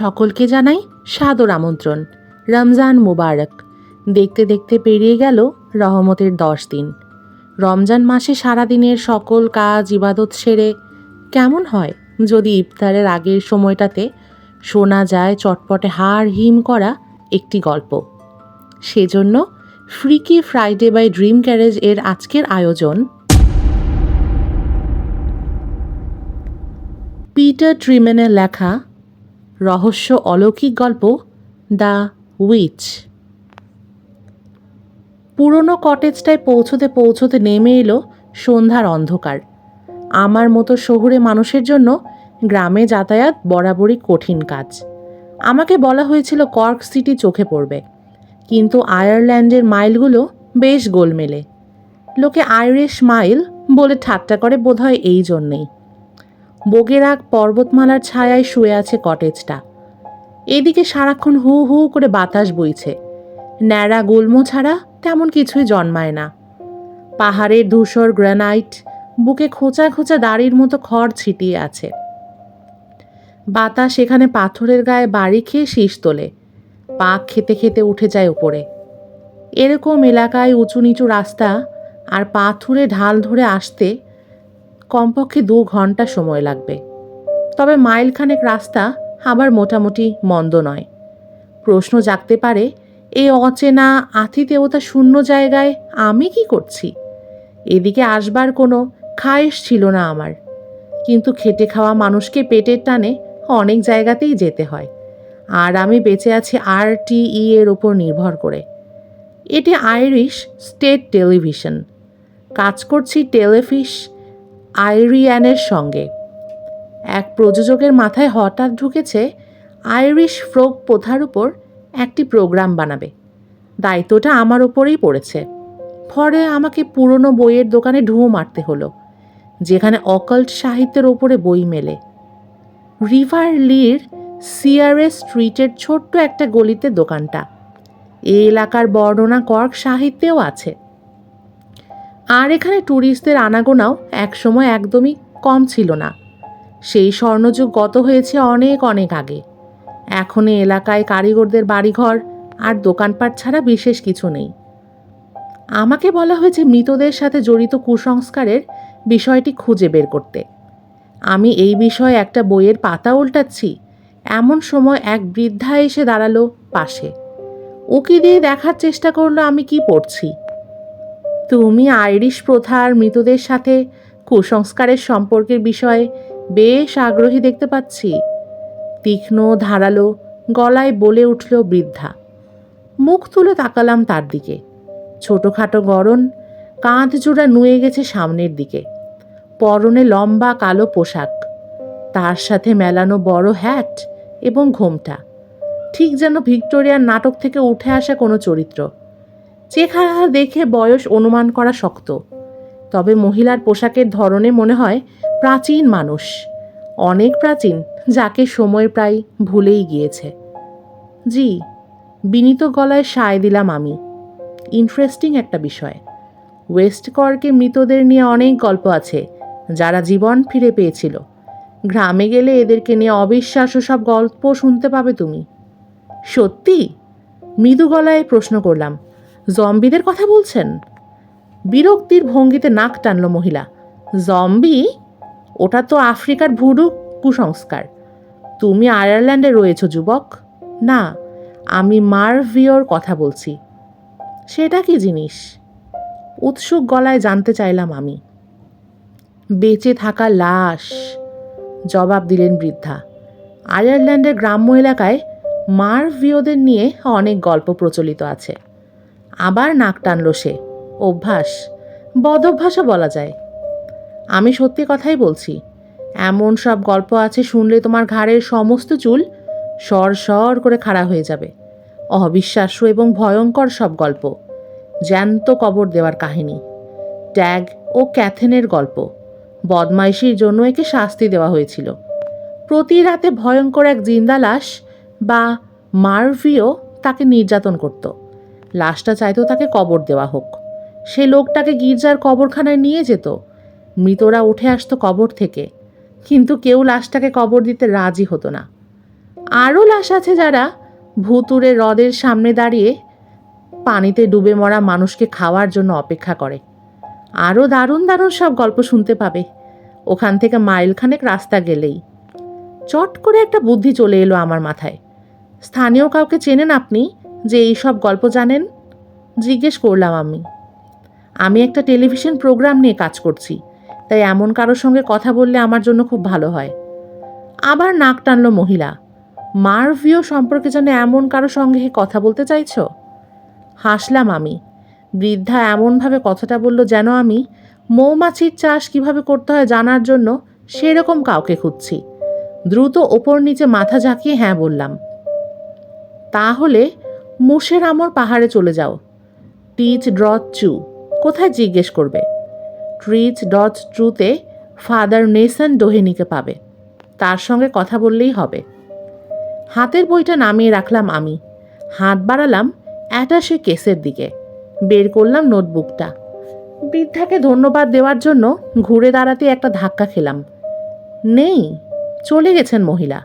সকলকে জানাই সাদর আমন্ত্রণ। রমজান মুবারক। দেখতে দেখতে পেরিয়ে গেল রহমতের 10 দিন। রমজান মাসে সারাদিনের সকল কাজ ইবাদত সেরে কেমন হয় যদি ইফতারের আগের সময়টাতে শোনা যায় চটপটে হাড় হিম করা একটি গল্প। সেজন্য freaky Friday by dream carriage এর আজকের আয়োজন পিটার ট্রিম্যানের লেখা রহস্য অলৌকিক গল্প দ্য উইচ। পুরনো কটেজটায় পৌঁছতে পৌঁছতে নেমে এলো সন্ধ্যার অন্ধকার। আমার মতো শহুরে মানুষের জন্য গ্রামে যাতায়াত বরাবরই কঠিন কাজ। আমাকে বলা হয়েছিল কর্ক সিটি চোখে পড়বে, কিন্তু আয়ারল্যান্ডের মাইলগুলো বেশ গোলমেলে। লোকে আইরিশ মাইল বলে ঠাট্টা করে বোধহয় এই জন্যেই। বগেরাগ পর্বতমালার ছায়ায় শুয়ে আছে কটেজটা। এদিকে সারাক্ষণ হু হু করে বাতাস বইছে। ন্যাড়া গুল্ম ছাড়া তেমন কিছুই জন্মায় না। পাহাড়ের ধূসর গ্রানাইট, বুকে খোঁচা খোঁচা দাড়ির মতো খড় ছিটিয়ে আছে। বাতাস এখানে পাথরের গায়ে বাড়ি খেয়ে শীষ তোলে, পাক খেতে খেতে উঠে যায় উপরে। এরকম এলাকায় উঁচু নিচু রাস্তা আর পাথুরে ঢাল ধরে আসতে কমপক্ষে 2 ঘন্টা সময় লাগবে। তবে মাইলখানেক রাস্তা আবার মোটামুটি মন্দ নয়। প্রশ্ন জাগতে পারে, এই অচেনা আতিথেয়তা শূন্য জায়গায় আমি কি করছি? এদিকে আসবার কোনো খায়েশ ছিল না আমার, কিন্তু খেটে খাওয়া মানুষকে পেটের টানে অনেক জায়গাতেই যেতে হয়, আর আমি বেঁচে আছি RTE এর ওপর নির্ভর করে। এটি আইরিশ স্টেট টেলিভিশন। কাজ করছি টেলিফিশ আইরিয়ানের সঙ্গে। এক প্রযোজকের মাথায় হঠাৎ ঢুকেছে আইরিশ ফোক প্রথার উপর একটি প্রোগ্রাম বানাবে। দায়িত্বটা আমার ওপরেই পড়েছে। ফলে আমাকে পুরনো বইয়ের দোকানে ঢুঁ মারতে হলো, যেখানে অকাল্ট সাহিত্যের ওপরে বই মেলে। রিভার লির সিআরএস স্ট্রিটের ছোট্ট একটা গলিতে দোকানটা। এই এলাকার বর্ণনা কর্ক সাহিত্যেও আছে। আর এখানে ট্যুরিস্টদের আনাগোনাও একসময় একদমই কম ছিল না। সেই স্বর্ণযুগ গত হয়েছে অনেক অনেক আগে। এখন এই এলাকায় কারিগরদের বাড়িঘর আর দোকানপাট ছাড়া বিশেষ কিছু নেই। আমাকে বলা হয়েছে মৃতদের সাথে জড়িত কুসংস্কারের বিষয়টি খুঁজে বের করতে। আমি এই বিষয়ে একটা বইয়ের পাতা উল্টাচ্ছি, এমন সময় এক বৃদ্ধা এসে দাঁড়ালো পাশে। উকি দিয়ে দেখার চেষ্টা করলো আমি কি পড়ছি। তুমি আইরিশ প্রথার মৃতদের সাথে কুসংস্কারের সম্পর্কের বিষয়ে বেশ আগ্রহী দেখতে পাচ্ছি, তীক্ষ্ণ ধারালো গলায় বলে উঠল বৃদ্ধা। মুখ তুলে তাকালাম তার দিকে। ছোটোখাটো গড়ন, কাঁধ জোড়া নুয়ে গেছে সামনের দিকে, পরনে লম্বা কালো পোশাক, তার সাথে মেলানো বড় হ্যাট এবং ঘোমটা, ঠিক যেন ভিক্টোরিয়ার নাটক থেকে উঠে আসা কোনো চরিত্র। চেহারা দেখে বয়স অনুমান করা শক্ত, তবে মহিলার পোশাকের ধরনে মনে হয় প্রাচীন মানুষ, অনেক প্রাচীন, যাকে সময় প্রায় ভুলেই গিয়েছে। জি, বিনীত গলায় সায় দিলাম আমি। ইন্টারেস্টিং একটা বিষয়। ওয়েস্ট কর্কে মৃতদের নিয়ে অনেক গল্প আছে, যারা জীবন ফিরে পেয়েছিল। গ্রামে গেলে এদেরকে নিয়ে অবিশ্বাস্য সব গল্প শুনতে পাবে তুমি। সত্যি? মৃদু গলায় প্রশ্ন করলাম। জম্বিদের কথা বলছেন? বিরক্তির ভঙ্গিতে নাক টানল মহিলা। জম্বি? ওটা তো আফ্রিকার ভুডু কুসংস্কার। তুমি আয়ারল্যান্ডে রয়েছো যুবক। না, আমি মারভিওর কথা বলছি। সেটা কি জিনিস? উৎসুক গলায় জানতে চাইলাম আমি। বেঁচে থাকা লাশ, জবাব দিলেন বৃদ্ধা। আয়ারল্যান্ডের গ্রাম্য এলাকায় মারভিওদের নিয়ে অনেক গল্প প্রচলিত আছে। আবার নাক টানল সে। অভ্যাস, বদভ্যাসও বলা যায়। আমি সত্যি কথাই বলছি। এমন সব গল্প আছে শুনলে তোমার ঘাড়ের সমস্ত চুল সর সর করে খাড়া হয়ে যাবে। অবিশ্বাস্য এবং ভয়ঙ্কর সব গল্প। জ্যান্ত কবর দেওয়ার কাহিনী, ট্যাগ ও ক্যাথেনের গল্প। বদমাইশির জন্য একে শাস্তি দেওয়া হয়েছিল। প্রতি রাতে ভয়ঙ্কর এক জিন্দা লাশ বা মারভিও তাকে নির্যাতন করত। লাশটা চাইতো তাকে কবর দেওয়া হোক। সে লোকটাকে গির্জার কবরখানায় নিয়ে যেত। মৃতরা উঠে আসতো কবর থেকে, কিন্তু কেউ লাশটাকে কবর দিতে রাজি হতো না। আরও লাশ আছে যারা ভুতুড়ে হ্রদের সামনে দাঁড়িয়ে পানিতে ডুবে মরা মানুষকে খাওয়ার জন্য অপেক্ষা করে। আরও দারুণ দারুণ সব গল্প শুনতে পাবে ওখান থেকে মাইলখানেক রাস্তা গেলেই। চট করে একটা বুদ্ধি চলে এলো আমার মাথায়। স্থানীয় কাউকে চেনেন আপনি যে এই সব গল্প জানেন? জিজ্ঞেস করলাম আমি একটা টেলিভিশন প্রোগ্রাম নিয়ে কাজ করছি, তাই এমন কারোর সঙ্গে কথা বললে আমার জন্য খুব ভালো হয়। আবার নাক টানল মহিলা। মার্ভিও সম্পর্কে যেন এমন কারোর সঙ্গে কথা বলতে চাইছ? হাসলাম আমি। বৃদ্ধা এমনভাবে কথাটা বলল যেন আমি মৌমাছির চাষ কিভাবে করতে হয় জানার জন্য সেরকম কাউকে খুঁজছি। দ্রুত ওপর নিচে মাথা ঝাঁকিয়ে হ্যাঁ বললাম। তাহলে মুশের আমর পাহাড়ে চলে যাও। টিচ ড্রট চু। কোথায় জিজ্ঞেস করবে? ট্রিচ ডট ট্রুতে ফাদার নেসান ডোহেনিকে পাবে। তার সঙ্গে কথা বললেই হবে। হাতের বইটা নামিয়ে রাখলাম আমি। হাত বাড়ালাম অ্যাটাশে কেসের দিকে। বের করলাম নোটবুকটা। বৃদ্ধাকে ধন্যবাদ দেওয়ার জন্য ঘুরে দাঁড়াতে একটা ধাক্কা খেলাম। নেই, চলে গেছেন মহিলা।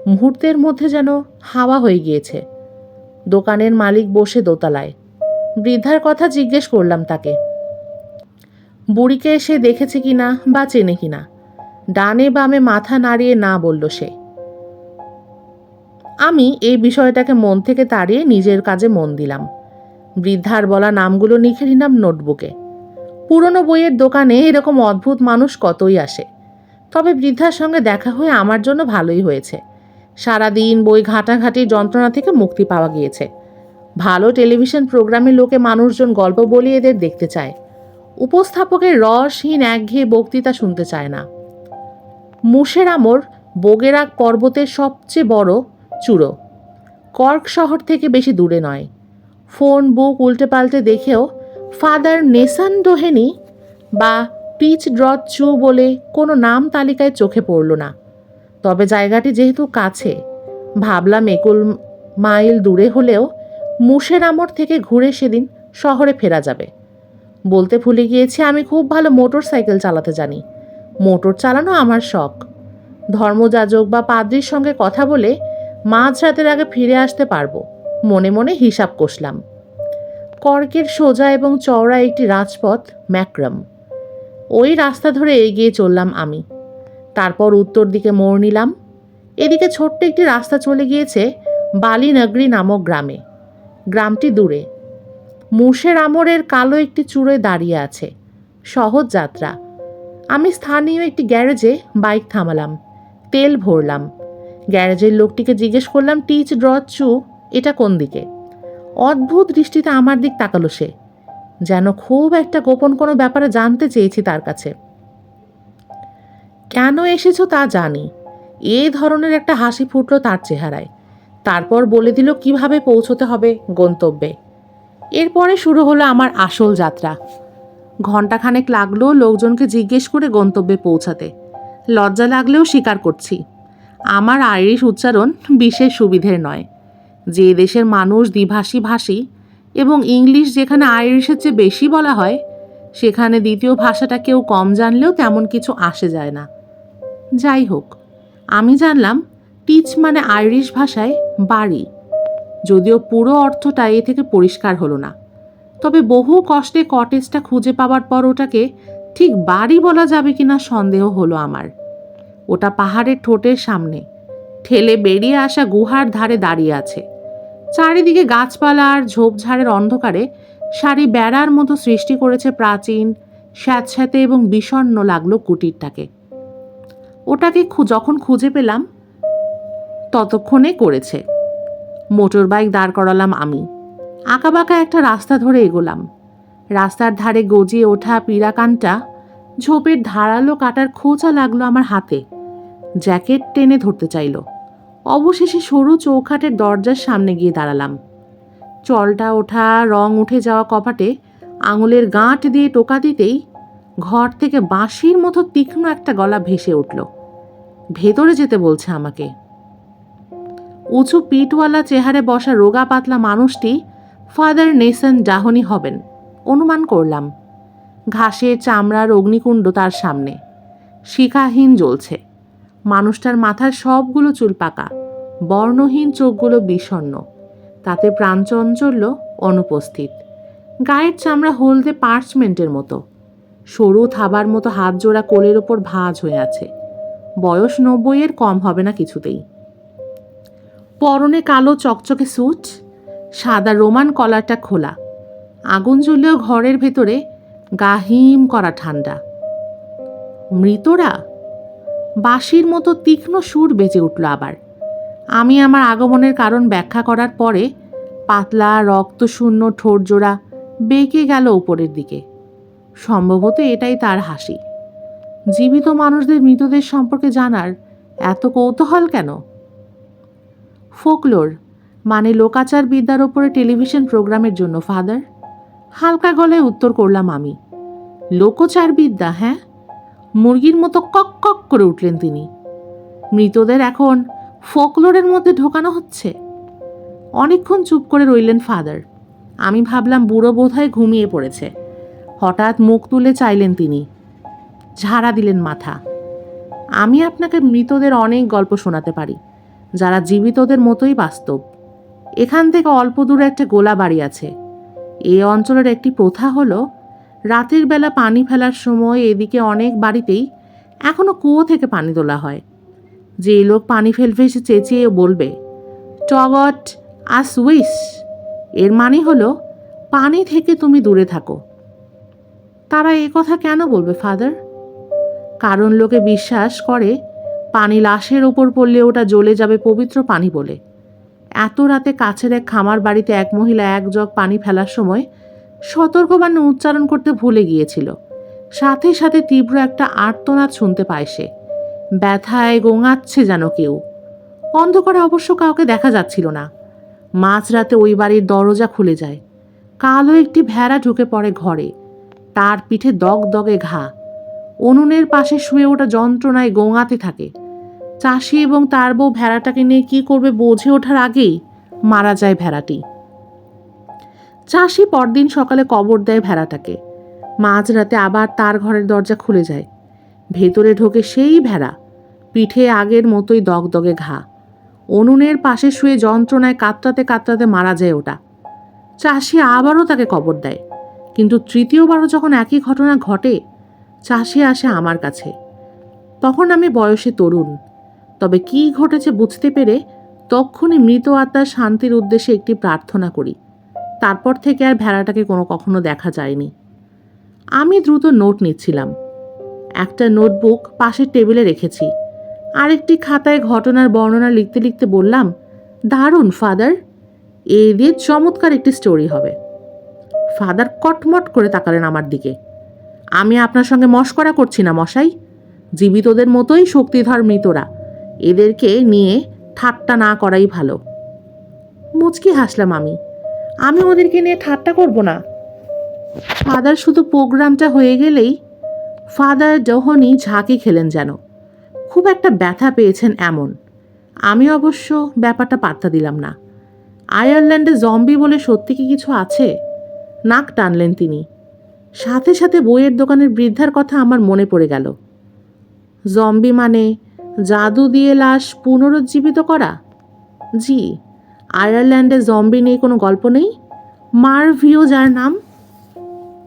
মুহূর্তের মধ্যে যেন হাওয়া হয়ে গিয়েছে। দোকানের মালিক বসে দোতলায়। বৃদ্ধার কথা জিজ্ঞেস করলাম তাকে। বুড়িকে সে দেখেছে কিনা বা চেনে কিনা। ডানে বামে মাথা নাড়িয়ে না বলল সে। আমি এই বিষয়টাকে মন থেকে তাড়িয়ে নিজের কাজে মন দিলাম। বৃদ্ধার বলা নামগুলো লিখে নিলাম নোটবুকে। পুরনো বইয়ের দোকানে এরকম অদ্ভুত মানুষ কতই আসে। তবে বৃদ্ধার সঙ্গে দেখা হয়ে আমার জন্য ভালোই হয়েছে। সারাদিন বই ঘাঁটাঘাঁটির যন্ত্রণা থেকে মুক্তি পাওয়া গিয়েছে। ভালো টেলিভিশন প্রোগ্রামে লোকে মানুষজন গল্প বলে এদের দেখতে চায়। উপস্থাপকের রসহীন একঘেয়ে বক্তৃতা শুনতে চায় না। মুশের আমর বোগেরাক পর্বতের সবচেয়ে বড় চূড়ো। কর্ক শহর থেকে বেশি দূরে নয়। ফোন বুক উল্টে পাল্টে দেখেও ফাদার নেসান ডোহেনি বা টিচ ড্রট চু বলে কোনো নাম তালিকায় চোখে পড়ল না। তবে জায়গাটি যেহেতু কাছে, ভাবলাম 21 মাইল দূরে হলেও মুশের আমর থেকে ঘুরে সেদিন শহরে ফেরা যাবে। বলতে ভুলে গিয়েছি, আমি খুব ভালো মোটর সাইকেল চালাতে জানি। মোটর চালানো আমার শখ। ধর্মযাজক বা পাদ্রির সঙ্গে কথা বলে মাঝরাতের আগে ফিরে আসতে পারবো মনে মনে হিসাব কষলাম। কর্কের সোজা এবং চওড়া একটি রাজপথ ম্যাক্রাম। ওই রাস্তা ধরে এগিয়ে চললাম আমি। তারপর উত্তর দিকে মোড় নিলাম। এদিকে ছোট্ট একটি রাস্তা চলে গিয়েছে বালিনগরী নামক গ্রামে। গ্রামটি দূরে। মুশের আমরের কালো একটি চূড়োয় দাঁড়িয়ে আছে। সহজ যাত্রা। আমি স্থানীয় একটি গ্যারেজে বাইক থামালাম, তেল ভরলাম। গ্যারেজের লোকটিকে জিজ্ঞেস করলাম, টিচ ড্রট চু এটা কোন দিকে? অদ্ভুত দৃষ্টিতে আমার দিক তাকালো সে, যেন খুব একটা গোপন কোনো ব্যাপারে জানতে চেয়েছি তার কাছে। কেন এসেছো তা জানি। এই ধরনের একটা হাসি ফুটলো তার চেহারায়। তারপর বলে দিল কিভাবে পৌঁছতে হবে গন্তব্যে। এরপরে শুরু হলো আমার আসল যাত্রা। ঘণ্টাখানেক লাগলো লোকজনকে জিজ্ঞেস করে গন্তব্যে পৌঁছাতে। লজ্জা লাগলেও স্বীকার করছি, আমার আইরিশ উচ্চারণ বিশেষ সুবিধের নয়। যে দেশের মানুষ দ্বিভাষী ভাষী এবং ইংলিশ যেখানে আইরিশের চেয়ে বেশি বলা হয়, সেখানে দ্বিতীয় ভাষাটা কেউ কম জানলেও তেমন কিছু আসে যায় না। যাই হোক, আমি জানলাম টিচ মানে আইরিশ ভাষায় বাড়ি। যদিও পুরো অর্থটা এ থেকে পরিষ্কার হলো না, তবে বহু কষ্টে কটেজটা খুঁজে পাওয়ার পর ওটাকে ঠিক বাড়ি বলা যাবে কিনা সন্দেহ হলো আমার। ওটা পাহাড়ের ঠোঁটের সামনে ঠেলে বেরিয়ে আসা গুহার ধারে দাঁড়িয়ে আছে। চারিদিকে গাছপালা আর ঝোপঝাড়ের অন্ধকারে সারি বেড়ার মতো সৃষ্টি করেছে প্রাচীন, স্যাঁতস্যাঁতে এবং বিষণ্ণ লাগলো কুটিরটাকে। ওটাকে যখন খুঁজে পেলাম ততক্ষণে করেছে। মোটর বাইক দাঁড় করালাম আমি। আঁকাবাঁকা একটা রাস্তা ধরে এগোলাম। রাস্তার ধারে গজিয়ে ওঠা পিরাকানটা ঝোপের ধারালো কাটার খোঁচা লাগলো আমার হাতে। জ্যাকেট টেনে ধরতে চাইল। অবশেষে সরু চৌখাটের দরজার সামনে গিয়ে দাঁড়ালাম। চলটা ওঠা, রং উঠে যাওয়া কপাটে আঙুলের গাঁট দিয়ে টোকা দিতেই ঘর থেকে বাঁশির মতো তীক্ষ্ণ একটা গলা ভেসে উঠল। ভেতরে যেতে বলছে আমাকে। উঁচু পিঠওয়ালা চেহারে বসা রোগা পাতলা মানুষটি ফাদার নেসান ডাহনি হবেন অনুমান করলাম। ঘাসের চামড়ার অগ্নিকুণ্ড তার সামনে শিখাহীন জ্বলছে। মানুষটার মাথার সবগুলো চুল পাকা, বর্ণহীন চোখগুলো বিষণ্ণ, তাতে প্রাণচঞ্চল্য অনুপস্থিত। গায়ের চামড়া হলদে পার্চমেন্টের মতো, সরু থাবার মতো হাত জোড়া কোলের ওপর ভাঁজ হয়ে আছে। বয়স 90-এর কম হবে না কিছুতেই। পরনে কালো চকচকে স্যুট, সাদা রোমান কলারটা খোলা। আগুন জ্বললেও ঘরের ভেতরে গা হিম করা ঠান্ডা। মৃতরা? বাঁশির মতো তীক্ষ্ণ সুর বেজে উঠল আবার। আমি আমার আগমনের কারণ ব্যাখ্যা করার পরে পাতলা রক্তশূন্য ঠোঁট জোড়া বেঁকে গেল উপরের দিকে। সম্ভবত এটাই তার হাসি। জীবিত মানুষদের মৃতদের সম্পর্কে জানার এত কৌতূহল কেন? ফোকলোর মানে লোকাচার বিদ্যার ওপরে টেলিভিশন প্রোগ্রামের জন্য ফাদার, হালকা গলায় উত্তর করলাম আমি। লোকচার বিদ্যা? হ্যাঁ। মুরগির মতো কক কক করে উঠলেন তিনি। মৃতদের এখন ফোকলোরের মধ্যে ঢোকানো হচ্ছে? অনেকক্ষণ চুপ করে রইলেন ফাদার। আমি ভাবলাম বুড়ো বোধহয় ঘুমিয়ে পড়েছে। হঠাৎ মুখ তুলে চাইলেন তিনি, ঝাড়া দিলেন মাথা। আমি আপনাকে মৃতদের অনেক গল্প শোনাতে পারি, যারা জীবিতদের মতোই বাস্তব। এখান থেকে অল্প দূরে একটা গোলা বাড়ি আছে। এই অঞ্চলের একটি প্রথা হলো, রাতের বেলা পানি ফেলার সময় এদিকে অনেক বাড়িতেই এখনো কুয়ো থেকে পানি তোলা হয়। যে লোক পানি ফেলবে সে চেঁচিয়ে বলবে, টগট আস উইস। এর মানে হলো, পানি থেকে তুমি দূরে থাকো। তারা এ কথা কেন বলবে ফাদার? কারণ লোকে বিশ্বাস করে পানি লাশের ওপর পড়লে ওটা জ্বলে যাবে পবিত্র পানি বলে। এত রাতে কাছের এক খামার বাড়িতে এক মহিলা এক জগ পানি ফেলার সময় সতর্কবাণী উচ্চারণ করতে ভুলে গিয়েছিল। সাথে সাথে তীব্র একটা আর্তনাদ শুনতে পায় সে। ব্যথায় গোঙাচ্ছে যেন কেউ। অন্ধকারে অবশ্য কাউকে দেখা যাচ্ছিল না। মাঝরাতে ওই বাড়ির দরজা খুলে যায়। কালো একটি ভেড়া ঢুকে পড়ে ঘরে। তার পিঠে দগদগে ঘা। উনুনের পাশে শুয়ে ওটা যন্ত্রণায় গোঙাতে থাকে। চাষি এবং তার বউ ভেড়াটাকে নিয়ে কি করবে বোঝে ওঠার আগেই মারা যায় ভেড়াটি। চাষি পরদিন সকালে কবর দেয় ভেড়াটাকে। মাঝরাতে আবার তার ঘরের দরজা খুলে যায়। ভেতরে ঢোকে সেই ভেড়া, পিঠে আগের মতোই দগদগে ঘা। উনুনের পাশে শুয়ে যন্ত্রণায় কাতরাতে কাতরাতে মারা যায় ওটা। চাষি আবারও তাকে কবর দেয়। কিন্তু তৃতীয়বারও যখন একই ঘটনা ঘটে, চাষি আসে আমার কাছে। তখন আমি বয়সে তরুণ। তবে কি ঘটেছে বুঝতে পেরে তক্ষুনি মৃত আত্মার শান্তির উদ্দেশ্যে একটি প্রার্থনা করি। তারপর থেকে আর ভেড়াটাকে কখনো দেখা যায়নি। আমি দ্রুত নোট নিচ্ছিলাম। একটা নোটবুক পাশের টেবিলে রেখেছি। আরেকটি খাতায় ঘটনার বর্ণনা লিখতে লিখতে বললাম, দারুণ ফাদার, এই দিয়ে চমৎকার একটি স্টোরি হবে। ফাদার কটমট করে তাকালেন আমার দিকে। আমি আপনার সঙ্গে মশকরা করছি না মশাই। জীবিতদের মতোই শক্তিধর মৃতরা, এদেরকে নিয়ে ঠাট্টা না করাই ভালো। মুচকি হাসলাম আমি ওদেরকে নিয়ে ঠাট্টা করব না। ফাদার শুধু প্রোগ্রামটা হয়ে গেলেই ফাদার ডহনি ঝাঁকি খেলেন যেন। খুব একটা ব্যথা পেয়েছেন এমন। আমি অবশ্য ব্যাপারটা পাত্তা দিলাম না। আয়ারল্যান্ডে জম্বি বলে সত্যি কি কিছু আছে? নাক টানলেন তিনি। সাথে সাথে বইয়ের দোকানের বৃদ্ধার কথা আমার মনে পড়ে গেল। জম্বি মানে জাদু দিয়ে লাশ পুনরুজ্জীবিত করা? জি। আয়ারল্যান্ডে জম্বি নিয়ে কোনো গল্প নেই? মারভিও যার নাম।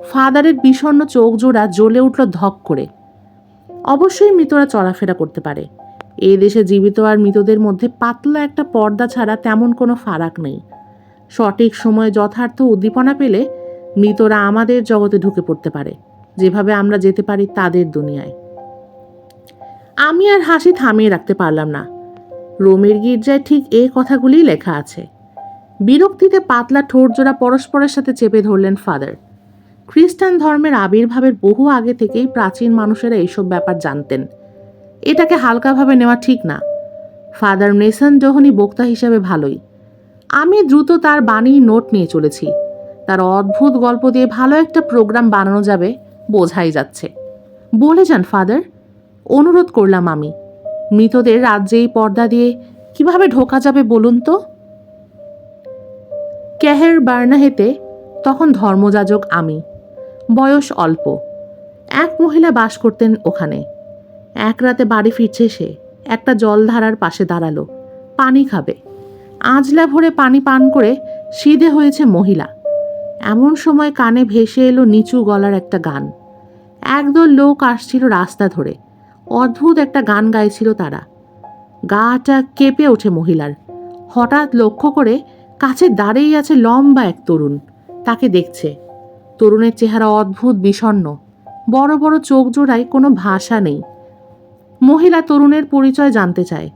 ফাদারের বিষণ্ণ চোখ জোড়া জ্বলে উঠল ধক করে। অবশ্যই মৃতরা চলাফেরা করতে পারে। এই দেশে জীবিত আর মৃতদের মধ্যে পাতলা একটা পর্দা ছাড়া তেমন কোনো ফারাক নেই। সঠিক সময়ে যথার্থ উদ্দীপনা পেলে মৃতরা আমাদের জগতে ঢুকে পড়তে পারে, যেভাবে আমরা যেতে পারি তাদের দুনিয়ায়। আমি আর হাসি থামিয়ে রাখতে পারলাম না। রোমের গির্জায় ঠিক এই কথাগুলিই লেখা আছে। বিরক্তিতে পাতলা ঠোঁট জোড়া পরস্পরের সাথে চেপে ধরলেন ফাদার। খ্রিস্টান ধর্মের আবির্ভাবের বহু আগে থেকেই প্রাচীন মানুষেরা এইসব ব্যাপার জানতেন। এটাকে হালকাভাবে নেওয়া ঠিক না। ফাদার নেসন ডহনি বক্তা হিসাবে ভালোই। আমি দ্রুত তার বাণীর নোট নিয়ে চলেছি। তার অদ্ভুত গল্প দিয়ে ভালো একটা প্রোগ্রাম বানানো যাবে বোঝাই যাচ্ছে। বলে যান ফাদার, অনুরোধ করলাম আমি। মৃতদের রাজ্যেই পর্দা দিয়ে কিভাবে ঢোকা যাবে বলুন তো? ক্যাহের বার্নাহেতে তখন ধর্মযাজক আমি। বয়স অল্প। এক মহিলা বাস করতেন ওখানে। এক রাতে বাড়ি ফিরছে সে। একটা জলধারার পাশে দাঁড়ালো। পানি খাবে। আঁজলা ভরে পানি পান করে সিধে হয়েছে মহিলা। এমন সময় কানে ভেসে এলো নিচু গলার একটা গান। একদল লোক আসছিল রাস্তা ধরে। অদ্ভুত একটা গান গাইছিল তারা। গাটা কেঁপে ওঠে মহিলার। হঠাৎ লক্ষ্য করে কাছে দাঁড়িয়ে আছে লম্বা এক তরুণ। তাকে দেখছে। তরুণের চেহারা অদ্ভুত বিষণ্ণ, বড় বড় চোখ জোড়ায় কোনো ভাষা নেই। মহিলা তরুণের পরিচয় জানতে চায়।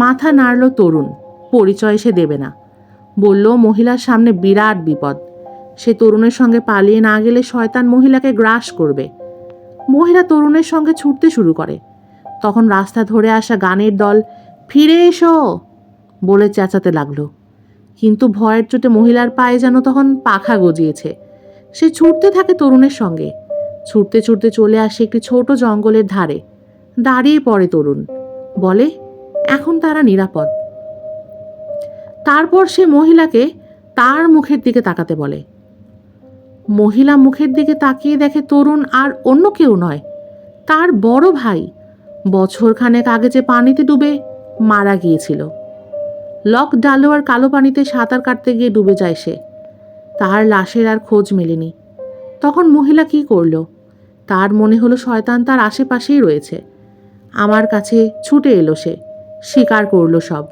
মাথা নাড়ল তরুণ। পরিচয় সে দেবে না। বলল মহিলার সামনে বিরাট বিপদ। সে তরুণের সঙ্গে পালিয়ে না গেলে শয়তান মহিলাকে গ্রাস করবে। মহিলা তরুণের সঙ্গে ছুটতে শুরু করে। তখন রাস্তা ধরে আসা গানের দল ফিরে এসো বলে চেঁচাতে লাগলো। কিন্তু ভয়ের চোটে মহিলার পায়ে যেন তখন পাখা গজিয়েছে। সে ছুটতে থাকে তরুণের সঙ্গে। ছুটতে ছুটতে চলে আসে একটি ছোট জঙ্গলের ধারে। দাঁড়িয়ে পড়ে তরুণ। বলে এখন তারা নিরাপদ। তারপর সে মহিলাকে তার মুখের দিকে তাকাতে বলে। মহিলা মুখের দিকে তাকিয়ে দেখে তরুণ আর অন্য কেউ নয়, তার বড় ভাই। বছরখানেক আগে যে পানিতে ডুবে মারা গিয়েছিল। লক ডালোয়ার কালো পানিতে সাঁতার কাটতে গিয়ে ডুবে যায় সে। তার লাশের আর খোঁজ মেলেনি। তখন মহিলা কি করল? তার মনে হলো শয়তান তার আশেপাশেই রয়েছে। আমার কাছে ছুটে এলো সে, স্বীকার করল সব।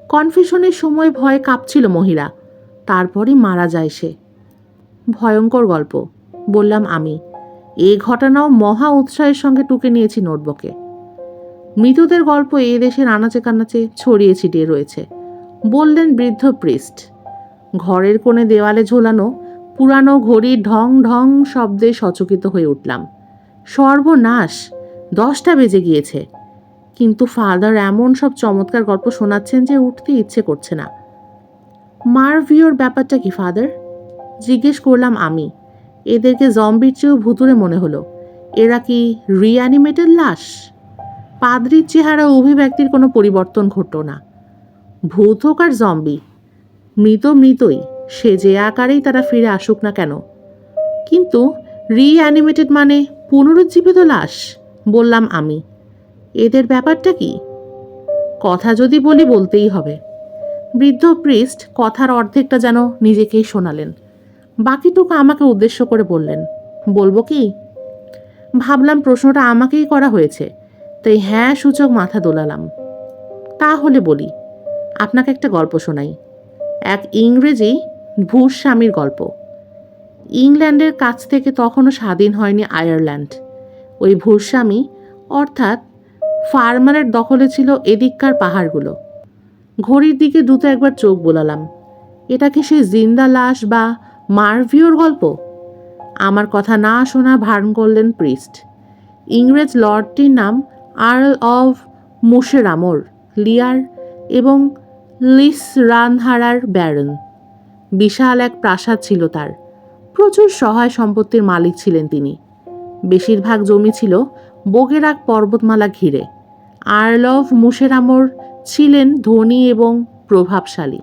কনফেশনের সময় ভয়ে কাঁপছিল মহিলা। তারপরই মারা যায় সে। ভয়ঙ্কর গল্প, বললাম আমি। এ ঘটনাও মহা উৎসাহের সঙ্গে টুকে নিয়েছি নোটবুকে। মৃতদের গল্প এ দেশের আনাচে কানাচে ছড়িয়ে ছিটিয়ে রয়েছে, বললেন বৃদ্ধ প্রিস্ট। ঘরের কোণে দেওয়ালে ঝোলানো পুরানো ঘড়ির ঢং ঢং শব্দে সচকিত হয়ে উঠলাম। সর্বনাশ, 10টা বেজে গিয়েছে। কিন্তু ফাদার এমন সব চমৎকার গল্প শোনাচ্ছেন যে উঠতে ইচ্ছে করছে না। মারভিওর ব্যাপারটা কি ফাদার? জিজ্ঞেস করলাম আমি। এদেরকে জম্বির চেয়েও ভুতুরে মনে হলো। এরা কি রিঅ্যানিমেটেড লাশ? পাদ্রির চেহারা অভিব্যক্তির কোনো পরিবর্তন ঘটল না। ভূত হোক আর জম্বি, মৃত মৃতই, সে যে আকারেই তারা ফিরে আসুক না কেন। কিন্তু রিঅ্যানিমেটেড মানে পুনরুজ্জীবিত লাশ, বললাম আমি। এদের ব্যাপারটা কি? কথা যদি বলি বলতেই হবে। বৃদ্ধ প্রিস্ট কথার অর্ধেকটা যেন নিজেকেই শোনালেন, বাকিটুকু আমাকে উদ্দেশ্য করে বললেন। বলবো কি? ভাবলাম প্রশ্নটা আমাকেই করা হয়েছে, তাই হ্যাঁ সূচক মাথা দোলালাম। তাহলে বলি, আপনাকে একটা গল্প শোনাই। এক ইংরেজি ভূস্বামীর গল্প। ইংল্যান্ডের কাছ থেকে তখনও স্বাধীন হয়নি আয়ারল্যান্ড। ওই ভূস্বামী অর্থাৎ ফার্মারের দখলে ছিল এদিককার পাহাড়গুলো। ঘড়ির দিকে দ্রুত একবার চোখ বোলালাম। এটা কি সেই জিন্দা লাশ বা মারভিওর গল্প? আমার কথা না শোনা ভান করলেন প্রিস্ট। ইংরেজ লর্ডটির নাম আর্ল অফ মুশেরামর লিয়ার এবং লিস রানহারার ব্যারন। বিশাল এক প্রাসাদ ছিল তার। প্রচুর সহায় সম্পত্তির মালিক ছিলেন তিনি। বেশিরভাগ জমি ছিল বোগেরাক পর্বতমালা ঘিরে। আর্ল অফ মুশেরামর ছিলেন ধনী এবং প্রভাবশালী।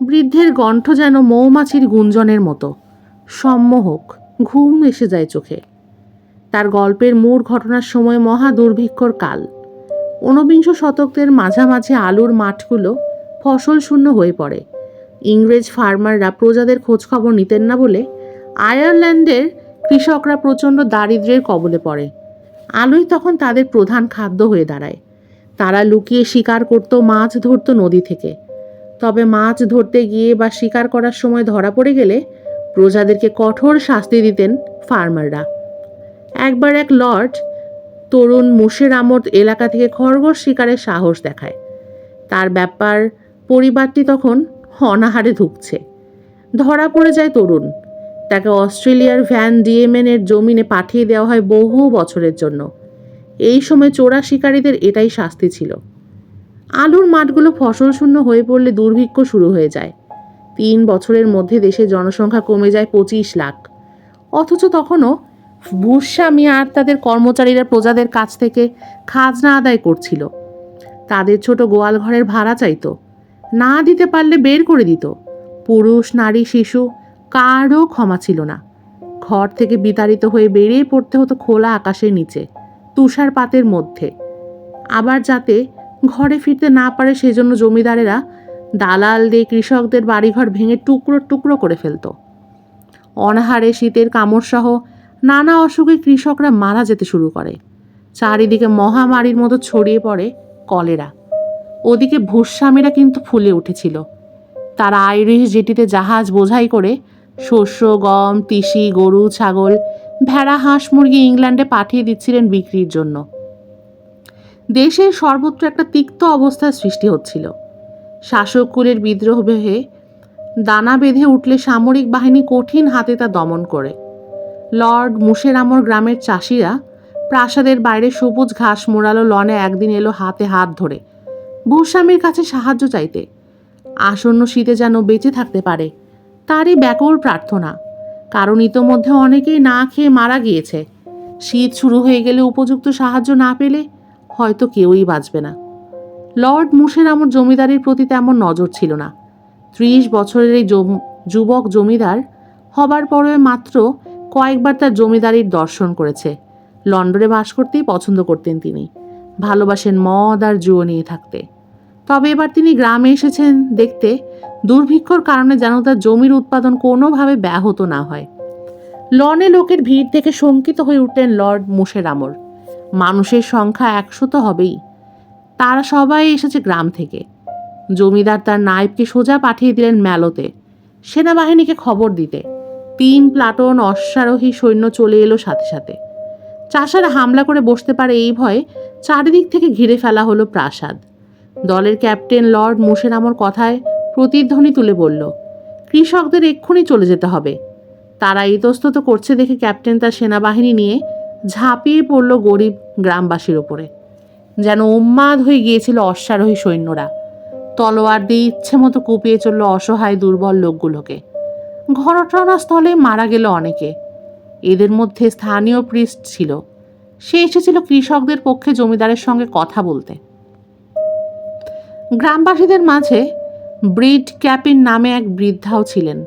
বৃদ্ধের কণ্ঠ যেন মৌমাছির গুঞ্জনের মতো সম্মোহক, ঘুম এসে যায় চোখে। তার গল্পের মূল ঘটনার সময় মহা দুর্ভিক্ষর কাল। ঊনবিংশ শতকের মাঝামাঝি আলুর মাঠগুলো ফসল শূন্য হয়ে পড়ে। ইংরেজ ফার্মাররা প্রজাদের খোঁজখবর নিতেন না বলে আয়ারল্যান্ডের কৃষকরা প্রচণ্ড দারিদ্র্যের কবলে পড়ে। আলুই তখন তাদের প্রধান খাদ্য হয়ে দাঁড়ায়। তারা লুকিয়ে শিকার করত, মাছ ধরত নদী থেকে। তবে মাছ ধরতে গিয়ে বা শিকার করার সময় ধরা পড়ে গেলে প্রজাদেরকে কঠোর শাস্তি দিতেন ফার্মাররা। একবার এক লর্ড তরুণ মুশেরামত এলাকা থেকে খরগোশ শিকারের সাহস দেখায়। তার ব্যাপার পরিবারটি তখন অনাহারে ধুঁকছে। ধরা পড়ে যায় তরুণ। তাকে অস্ট্রেলিয়ার ভ্যান ডিয়েমেনের জমিনে পাঠিয়ে দেওয়া হয় বহু বছরের জন্য। এই সময় চোরা শিকারীদের এটাই শাস্তি ছিল। আলুর মাঠগুলো ফসল শূন্য হয়ে পড়লে দুর্ভিক্ষ শুরু হয়ে যায়। 3 বছরের মধ্যে দেশের জনসংখ্যা কমে যায় 25 লাখ। অথচ তখনও ভূস্বামী আর তাদের কর্মচারীরা প্রজাদের কাছ থেকে খাজনা আদায় করছিল। তাদের ছোট গোয়াল ঘরের ভাড়া চাইতো, না দিতে পারলে বের করে দিত। পুরুষ, নারী, শিশু কারও ক্ষমা ছিল না। ঘর থেকে বিতাড়িত হয়ে বেরিয়ে পড়তে হতো খোলা আকাশের নিচে, তুষারপাতের মধ্যে। আবার যাতে ঘরে ফিরতে না পারে সেজন্য জমিদারেরা দালাল দিয়ে কৃষকদের বাড়িঘর ভেঙে টুকরো টুকরো করে ফেলত। অনাহারে শীতের কামড়সহ নানা অসুখে কৃষকরা মারা যেতে শুরু করে। চারিদিকে মহামারীর মতো ছড়িয়ে পড়ে কলেরা। ওদিকে ভূস্বামীরা কিন্তু ফুলে উঠেছিল। তারা আইরিশ জেটিতে জাহাজ বোঝাই করে শস্য, গম, তিসি, গরু, ছাগল, ভেড়া, হাঁস, মুরগি ইংল্যান্ডে পাঠিয়ে দিচ্ছিলেন বিক্রির জন্য। দেশের সর্বত্র একটা তিক্ত অবস্থার সৃষ্টি হচ্ছিল। শাসক কুলের বিদ্রোহে দানা বেঁধে উঠলে সামরিক বাহিনী কঠিন হাতে তা দমন করে। লর্ড মুশেরামর গ্রামের চাষিরা প্রাসাদের বাইরে সবুজ ঘাস মোড়ালো লনে একদিন এলো হাতে হাত ধরে ভূস্বামীর কাছে সাহায্য চাইতে। আসন্ন শীতে যেন বেঁচে থাকতে পারে তারই ব্যাকুল প্রার্থনা। কারণ ইতোমধ্যে অনেকেই না খেয়ে মারা গিয়েছে। শীত শুরু হয়ে গেলে উপযুক্ত সাহায্য না পেলে হয়তো কেউই বাঁচবে না। লর্ড মুশেরামর জমিদারির প্রতি তেমন নজর ছিল না। 30 বছরের এই যুবক জমিদার হবার পরে মাত্র কয়েকবার তার জমিদারির দর্শন করেছে। লন্ডনে বাস করতেই পছন্দ করতেন তিনি। ভালোবাসেন মদ আর জুয়ো নিয়ে থাকতে। তবে এবার তিনি গ্রামে এসেছেন দেখতে দুর্ভিক্ষর কারণে যেন তার জমির উৎপাদন কোনোভাবে ব্যাহত না হয়। লনে লোকের ভিড় থেকে শঙ্কিত হয়ে উঠলেন লর্ড মুশেরামর। মানুষের সংখ্যা 100 তো হবেই। তারা সবাই এসেছে গ্রাম থেকে। জমিদার তার নায়েবকে সোজা পাঠিয়ে দিলেন ম্যালোতে সেনাবাহিনীকে খবর দিতে। 3 প্লাটুন অশ্বারোহী সৈন্য চলে এলো সাথে সাথে। চাষারা হামলা করে বসতে পারে এই ভয়ে চারিদিক থেকে ঘিরে ফেলা হলো প্রাসাদ। দলের ক্যাপ্টেন লর্ড মুশেরামর কথায় প্রতিধ্বনি তুলে বলল, কৃষকদের এক্ষুনি চলে যেতে হবে। তারা ইতস্তত করছে দেখে ক্যাপ্টেন তার সেনাবাহিনী নিয়ে ঝাঁপিয়ে পড়ল গরিব গ্রামবাসীর ওপরে। যেন উন্মাদ হয়ে গিয়েছিল অশ্বারোহী সৈন্যরা। তলোয়ার দিয়ে ইচ্ছে মতো কুপিয়ে চলল অসহায় দুর্বল লোকগুলোকে। ঘটনাস্থলে মারা গেল অনেকে। এদের মধ্যে স্থানীয় প্রিস্ট ছিল। সে এসেছিল কৃষকদের পক্ষে জমিদারের সঙ্গে কথা বলতে। গ্রামবাসীদের মাঝে ব্রিড ক্যাপিন নামে এক বৃদ্ধাও ছিলেন।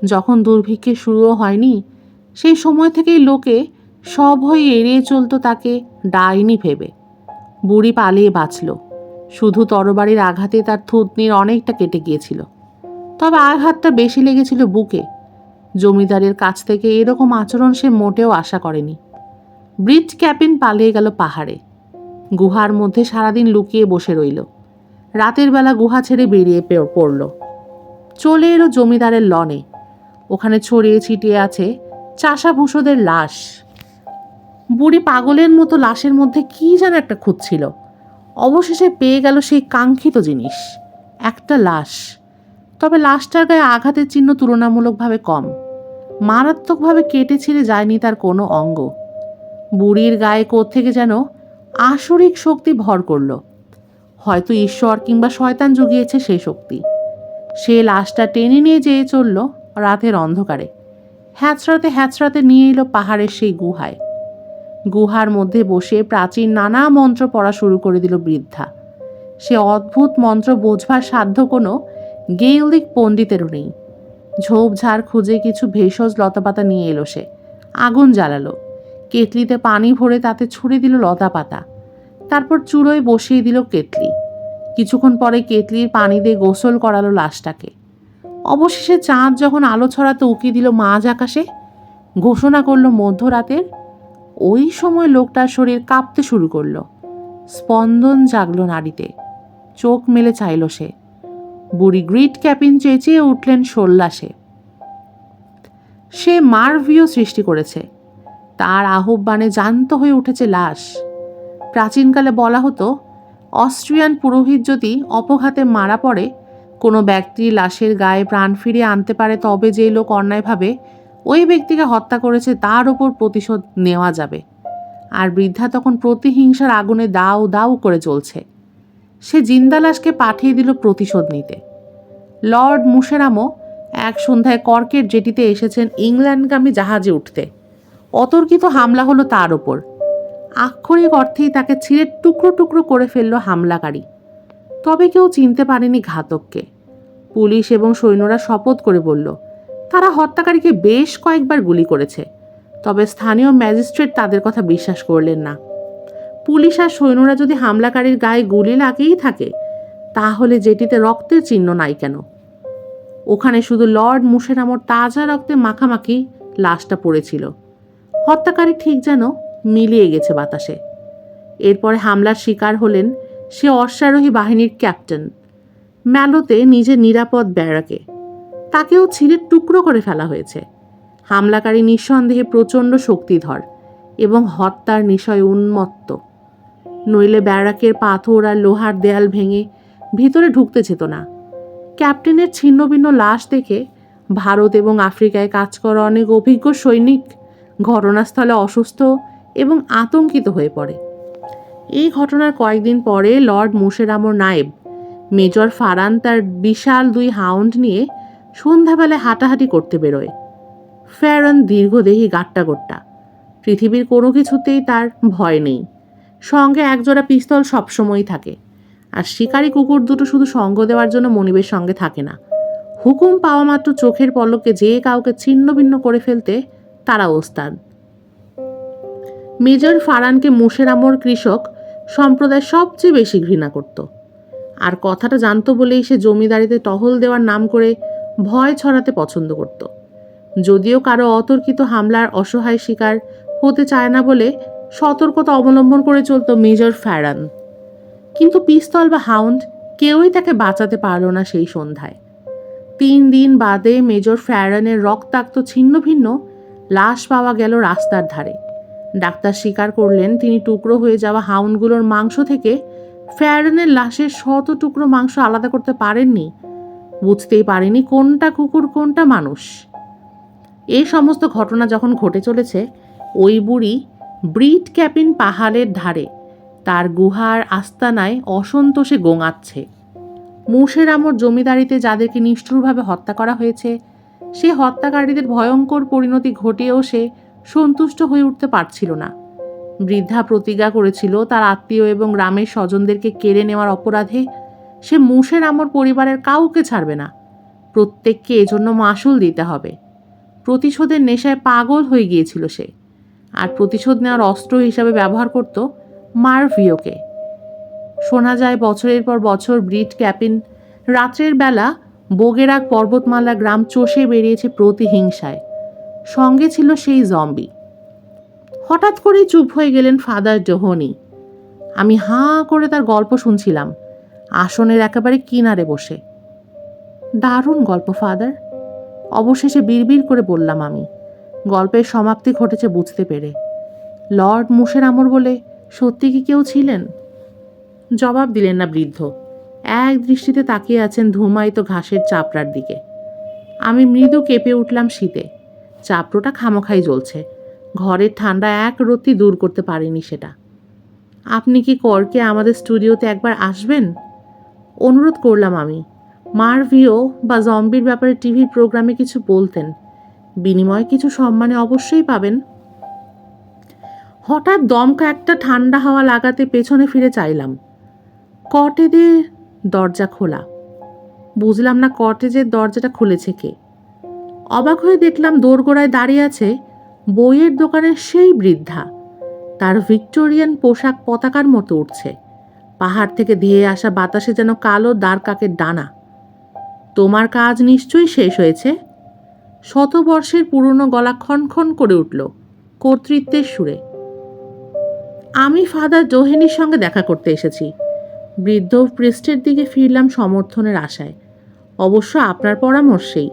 যখন দুর্ভিক্ষের শুরুও হয়নি সেই সময় থেকেই লোকে সভয়ে এড়িয়ে চলত তাকে ডাইনি ভেবে। বুড়ি পালিয়ে বাঁচল। শুধু তরবারির আঘাতে তার থুতনির অনেকটা কেটে গিয়েছিল। তবে আঘাতটা বেশি লেগেছিল বুকে। জমিদারের কাছ থেকে এরকম আচরণ সে মোটেও আশা করেনি। ব্রিড ক্যাপিন পালিয়ে গেল পাহাড়ে। গুহার মধ্যে সারাদিন লুকিয়ে বসে রইল। রাতের বেলা গুহা ছেড়ে বেরিয়ে পড়ল। চলে এলো জমিদারের লনে। ওখানে ছড়িয়ে ছিটিয়ে আছে চাষাভূষদের লাশ। বুড়ি পাগলের মতো লাশের মধ্যে কি যেন একটা খুঁজছিল। অবশেষে পেয়ে গেল সেই কাঙ্ক্ষিত জিনিস, একটা লাশ। তবে লাশটার গায়ে আঘাতের চিহ্ন তুলনামূলকভাবে কম। মারাত্মকভাবে কেটে ছিঁড়ে যায়নি তার কোনো অঙ্গ। বুড়ির গায়ে কোত্থেকে যেন আসরিক শক্তি ভর করল। হয়তো ঈশ্বর কিংবা শয়তান জুগিয়েছে সেই শক্তি। সে লাশটা টেনে নিয়ে যেয়ে চলল রাতের অন্ধকারে। হ্যাঁচড়াতে হ্যাঁচড়াতে নিয়ে এলো পাহাড়ের সেই গুহায়। গুহার মধ্যে বসে প্রাচীন নানা মন্ত্র পড়া শুরু করে দিল বৃদ্ধা। সে অদ্ভুত মন্ত্র বোঝবার সাধ্য কোনো গেইলিক পণ্ডিতেরও নেই। ঝোপঝাড় খুঁজে কিছু ভেষজ লতাপাতা নিয়ে এলো সে। আগুন জ্বালালো। কেটলিতে পানি ভরে তাতে ছুঁড়ে দিল লতাপাতা। তারপর চুলোয় বসিয়ে দিল কেটলি। কিছুক্ষণ পরে কেটলির পানি দিয়ে গোসল করালো লাশটাকে। অবশেষে চাঁদ যখন আলো ছড়াতে উকি দিল মাঝ আকাশে, ঘোষণা করলো মধ্যরাতের। ওই সময় লোকটার শরীর কাঁপতে শুরু করলো। স্পন্দন জাগলো নাড়িতে। চোখ মেলে চাইল সে। বুড়ি গ্রিড ক্যাপিন চেঁচিয়ে উঠলেন সোল্লাসে। সে মার্ভিও সৃষ্টি করেছে। তার আহ্বানে জান্ত হয়ে উঠেছে লাশ। প্রাচীনকালে বলা হতো, অস্ট্রিয়ান পুরোহিত যদি অপঘাতে মারা পড়ে কোনো ব্যক্তির লাশের গায়ে প্রাণ ফিরিয়ে আনতে পারে তবে যে লোক অন্যায়ভাবে ওই ব্যক্তিকে হত্যা করেছে তার ওপর প্রতিশোধ নেওয়া যাবে। আর বৃদ্ধা তখন প্রতিহিংসার আগুনে দাউ দাউ করে চলছে। সে জিন্দা লাশকে পাঠিয়ে দিল প্রতিশোধ নিতে। লর্ড মুশেরামও এক সন্ধ্যায় কর্কের জেটিতে এসেছেন ইংল্যান্ডগামী জাহাজে উঠতে। অতর্কিত হামলা হলো তার ওপর। আক্ষরিক অর্থেই তাকে ছিঁড়ে টুকরো টুকরো করে ফেলল হামলাকারী। তবে কেউ চিনতে পারেনি ঘাতককে। পুলিশ এবং সৈন্যরা শপথ করে বলল তারা হত্যাকারীকে বেশ কয়েকবার গুলি করেছে। তবে স্থানীয় ম্যাজিস্ট্রেট তাদের কথা বিশ্বাস করলেন না। পুলিশ আর সৈন্যরা যদি হামলাকারীর গায়ে গুলি লাগিয়েই থাকে, তাহলে যেটিতে রক্তের চিহ্ন নাই কেন? ওখানে শুধু লর্ড মুশেরামর তাজা রক্তে মাখামাখি লাশটা পড়েছিল। হত্যাকারী ঠিক যেন মিলিয়ে গেছে বাতাসে। এরপরে হামলার শিকার হলেন সে অশ্বারোহী বাহিনীর ক্যাপ্টেন, ম্যালোতে নিজের নিরাপদ ব্যারাকে। তাকেও ছিঁড়ে টুকরো করে ফেলা হয়েছে। হামলাকারী নিঃসন্দেহে প্রচণ্ড শক্তিধর এবং হত্যার নিশয় উন্মত্ত, নইলে ব্যারাকের পাথর আর লোহার দেয়াল ভেঙে ভিতরে ঢুকতে যেত না। ক্যাপ্টেনের ছিন্নভিন্ন লাশ দেখে ভারত এবং আফ্রিকায় কাজ করা অনেক অভিজ্ঞ সৈনিক ঘটনাস্থলে অসুস্থ এবং আতঙ্কিত হয়ে পড়ে। এই ঘটনার কয়েকদিন পরে লর্ড মুশেরামর নায়েব মেজর ফারান তার বিশাল 2 হাউন্ড নিয়ে সন্ধ্যাবেলায় হাঁটাহাঁটি করতে বেরোয়। ফ্যারন দীর্ঘদেহী গাট্টাগোট্টা, পৃথিবীর কোনো কিছুতেই তার ভয় নেই। সঙ্গে একজোড়া পিস্তল সবসময়ই থাকে। আর শিকারী কুকুর দুটো শুধু সঙ্গ দেওয়ার জন্য মনিবের সঙ্গে থাকে না, হুকুম পাওয়া মাত্র চোখের পলকে যে কাউকে ছিন্ন ভিন্ন করে ফেলতে তারা ওস্তাদ। মেজর ফারানকে মুশেরামর কৃষক সম্প্রদায় সবচেয়ে বেশি ঘৃণা করত। আর কথাটা জানতো বলেই সে জমিদারিতে টহল দেওয়ার নাম করে ভয় ছড়াতে পছন্দ করত। যদিও কারো অতর্কিত হামলার অসহায় শিকার হতে চায় না বলে সতর্কতা অবলম্বন করে চলত মেজর ফারান। কিন্তু পিস্তল বা হাউন্ড কেউই তাকে বাঁচাতে পারল না সেই সন্ধ্যায়। 3 দিন বাদে মেজর ফ্যারানের রক্তাক্ত ছিন্ন ভিন্ন লাশ পাওয়া গেল রাস্তার ধারে। ডাক্তার স্বীকার করলেন তিনি টুকরো হয়ে যাওয়া হাউন্ডগুলোর মাংস থেকে ফ্যারানের লাশের শত টুকরো মাংস আলাদা করতে পারেননি। বুঝতেই পারেনি কোনটা কুকুর কোনটা মানুষ। এই সমস্ত ঘটনা যখন ঘটে চলেছে, ওই বুড়ি ব্রিট ক্যাপিন পাহাড়ের ধারে তার গুহার আস্তানায় অসন্তোষে গোঙাচ্ছে। মুশেরামর জমিদারিতে যাদেরকে নিষ্ঠুরভাবে হত্যা করা হয়েছে, সে হত্যাকারীদের ভয়ঙ্কর পরিণতি ঘটিয়েও সে সন্তুষ্ট হয়ে উঠতে পারছিল না। বৃদ্ধা প্রতিজ্ঞা করেছিল তার আত্মীয় এবং গ্রামের স্বজনদেরকে কেড়ে নেওয়ার অপরাধে সে মুশেরামর পরিবারের কাউকে ছাড়বে না। প্রত্যেককে এজন্য মাসুল দিতে হবে। প্রতিশোধের নেশায় পাগল হয়ে গিয়েছিল সে, আর প্রতিশোধ নেওয়ার অস্ত্র হিসাবে ব্যবহার করত মারভিওকে। শোনা যায় বছরের পর বছর ব্রিট ক্যাপিন রাত্রের বেলা বোগেরাক পর্বতমালা গ্রাম চষে বেরিয়েছে প্রতিহিংসায়। সঙ্গে ছিল সেই জম্বি। হঠাৎ করেই চুপ হয়ে গেলেন ফাদার ডোহনি। আমি হাঁ করে তার গল্প শুনছিলাম, আসনের একেবারে কিনারে বসে। দারুণ গল্প ফাদার, অবশেষে বিড়বিড় করে বললাম আমি, গল্পের সমাপ্তি ঘটেছে বুঝতে পেরে। লর্ড মুশেরামর বলে সত্যি কি কেউ ছিলেন? জবাব দিলেন না বৃদ্ধ। এক দৃষ্টিতে তাকিয়ে আছেন ধুমায়িত ঘাসের চাপড়ার দিকে। আমি মৃদু কেঁপে উঠলাম শীতে। চাপড়োটা খামোখাই জ্বলছে, ঘরের ঠান্ডা এক রত্তি দূর করতে পারেনি সেটা। আপনি কি করকে আমাদের স্টুডিওতে একবার আসবেন? অনুরোধ করলাম আমি। মারভিও বা জম্বির ব্যাপারে টিভির প্রোগ্রামে কিছু বলতেন, বিনিময়ে কিছু সম্মানে অবশ্যই পাবেন। হঠাৎ দমকা একটা ঠান্ডা হাওয়া লাগাতে পেছনে ফিরে চাইলাম। কটেজের দরজা খোলা। বুঝলাম না কটেজের দরজাটা খুলেছে কে। অবাক হয়ে দেখলাম দোরগোড়ায় দাঁড়িয়ে আছে বইয়ের দোকানের সেই বৃদ্ধা। তার ভিক্টোরিয়ান পোশাক পতাকার মতো উঠছে। পাহাড় থেকে ধেয়ে আসা বাতাসে যেন কালো দ্বারকাকের ডানা। তোমার কাজ নিশ্চয়ই শেষ হয়েছে? শতবর্ষের পুরনো গলা ক্ষণক্ষণ করে উঠল কর্তৃত্বের সুরে। আমি ফাদার ডোহেনির সঙ্গে দেখা করতে এসেছি। বৃদ্ধ পৃষ্ঠের দিকে ফিরলাম সমর্থনের আশায়। অবশ্য আপনার পরামর্শেই,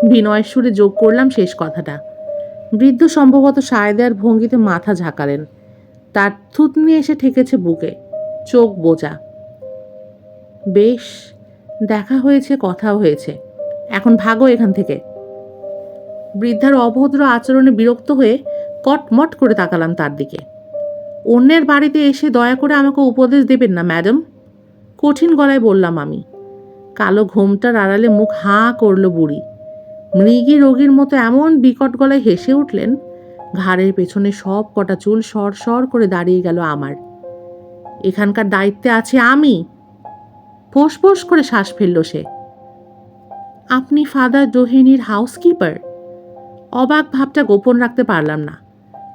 বিনয়ের সুরে যোগ করলাম শেষ কথাটা। বৃদ্ধ সম্ভবত সায় দেওয়ার ভঙ্গিতে মাথা ঝাঁকালেন। তার থুতনি এসে ঠেকেছে বুকে, চোখ বোজা। বেশ, দেখা হয়েছে, কথাও হয়েছে, এখন ভাগো এখান থেকে। বৃদ্ধার অভদ্র আচরণে বিরক্ত হয়ে কটমট করে তাকালাম তার দিকে। অন্যের বাড়িতে এসে দয়া করে আমাকে উপদেশ দেবেন না ম্যাডাম, কঠিন গলায় বললাম আমি। কালো ঘোমটার আড়ালে মুখ হাঁ করল বুড়ি। মৃগী রোগীর মতো এমন বিকট গলায় হেসে উঠলেন, ঘাড়ের পেছনে সব কটা চুল সর সর করে দাঁড়িয়ে গেল আমার। এখানকার দায়িত্বে আছে আমি। ফোঁস ফোঁস করে শ্বাস ফেলল সে। আপনি ফাদার ডোহেনির হাউসকিপার? অবাক ভাবটা গোপন রাখতে পারলাম না।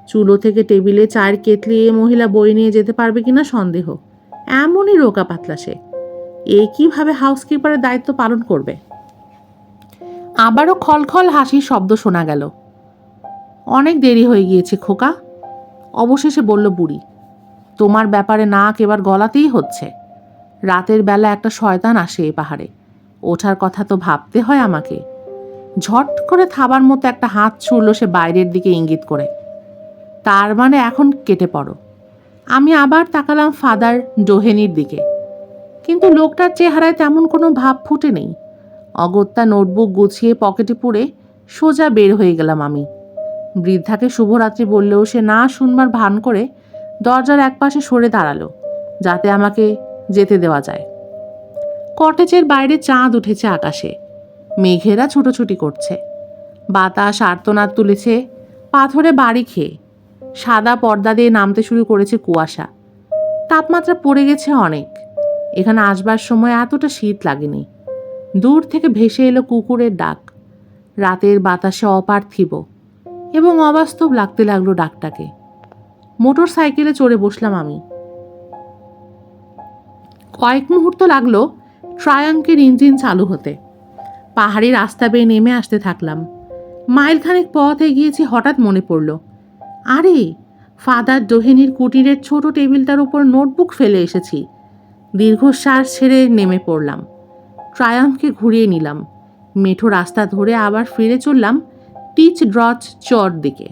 চুলো থেকে টেবিলে চায়ের কেটলি এ মহিলা বই নিয়ে যেতে পারবে কিনা সন্দেহ। এমনই রোগা পাতলা সে, এ কিভাবে হাউসকিপারের দায়িত্ব পালন করবে? আবারও খলখল হাসির শব্দ শোনা গেল। অনেক দেরি হয়ে গিয়েছে খোকা, অবশেষে বলল বুড়ি। তোমার ব্যাপারে নাক এবার গলাতেই হচ্ছে। রাতের বেলা একটা শয়তান আসে এ পাহাড়ে, ওঠার কথা তো ভাবতে হয় আমাকে। ঝট করে থাবার মতো একটা হাত ছুড়ল সে বাইরের দিকে ইঙ্গিত করে। তার মানে এখন কেটে পড়ো। আমি আবার তাকালাম ফাদার ডোহেনির দিকে, কিন্তু লোকটার চেহারায় তেমন কোনো ভাব ফুটে নেই। অগত্যা নোটবুক গুছিয়ে পকেটে পুরে সোজা বের হয়ে গেলাম আমি। বৃদ্ধাকে শুভরাত্রি বললেও সে না শুনবার ভান করে দরজার একপাশে সরে দাঁড়ালো, যাতে আমাকে যেতে দেওয়া যায়। কটেজের বাইরে চাঁদ উঠেছে আকাশে, মেঘেরা ছুটোছুটি করছে। বাতাস আর্তনাদ তুলেছে পাথরে বাড়ি খেয়ে। সাদা পর্দা দিয়ে নামতে শুরু করেছে কুয়াশা। তাপমাত্রা পড়ে গেছে অনেক। এখানে আসবার সময় এতটা শীত লাগেনি। দূর থেকে ভেসে এলো কুকুরের ডাক। রাতের বাতাসে অপার্থিব এবং অবাস্তব লাগতে লাগলো ডাকটাকে। মোটর সাইকেলে চড়ে বসলাম আমি। কয়েক মুহূর্ত লাগলো ট্রায়াঙ্কের ইঞ্জিন চালু হতে। পাহাড়ি রাস্তা বেয়ে নেমে আসতে থাকলাম। মাইলখানেক পথ এগিয়েছি, হঠাৎ মনে পড়ল, আরে ফাদার ডোহেনির কুটিরের ছোট টেবিলটার উপর নোটবুক ফেলে এসেছি। দীর্ঘশ্বাস ছেড়ে নেমে পড়লাম। ট্রায়াম্ফকে ঘুরিয়ে নিলাম। মেঠো রাস্তা ধরে আবার ফিরে চললাম টিচ ড্রচ চর দিকে।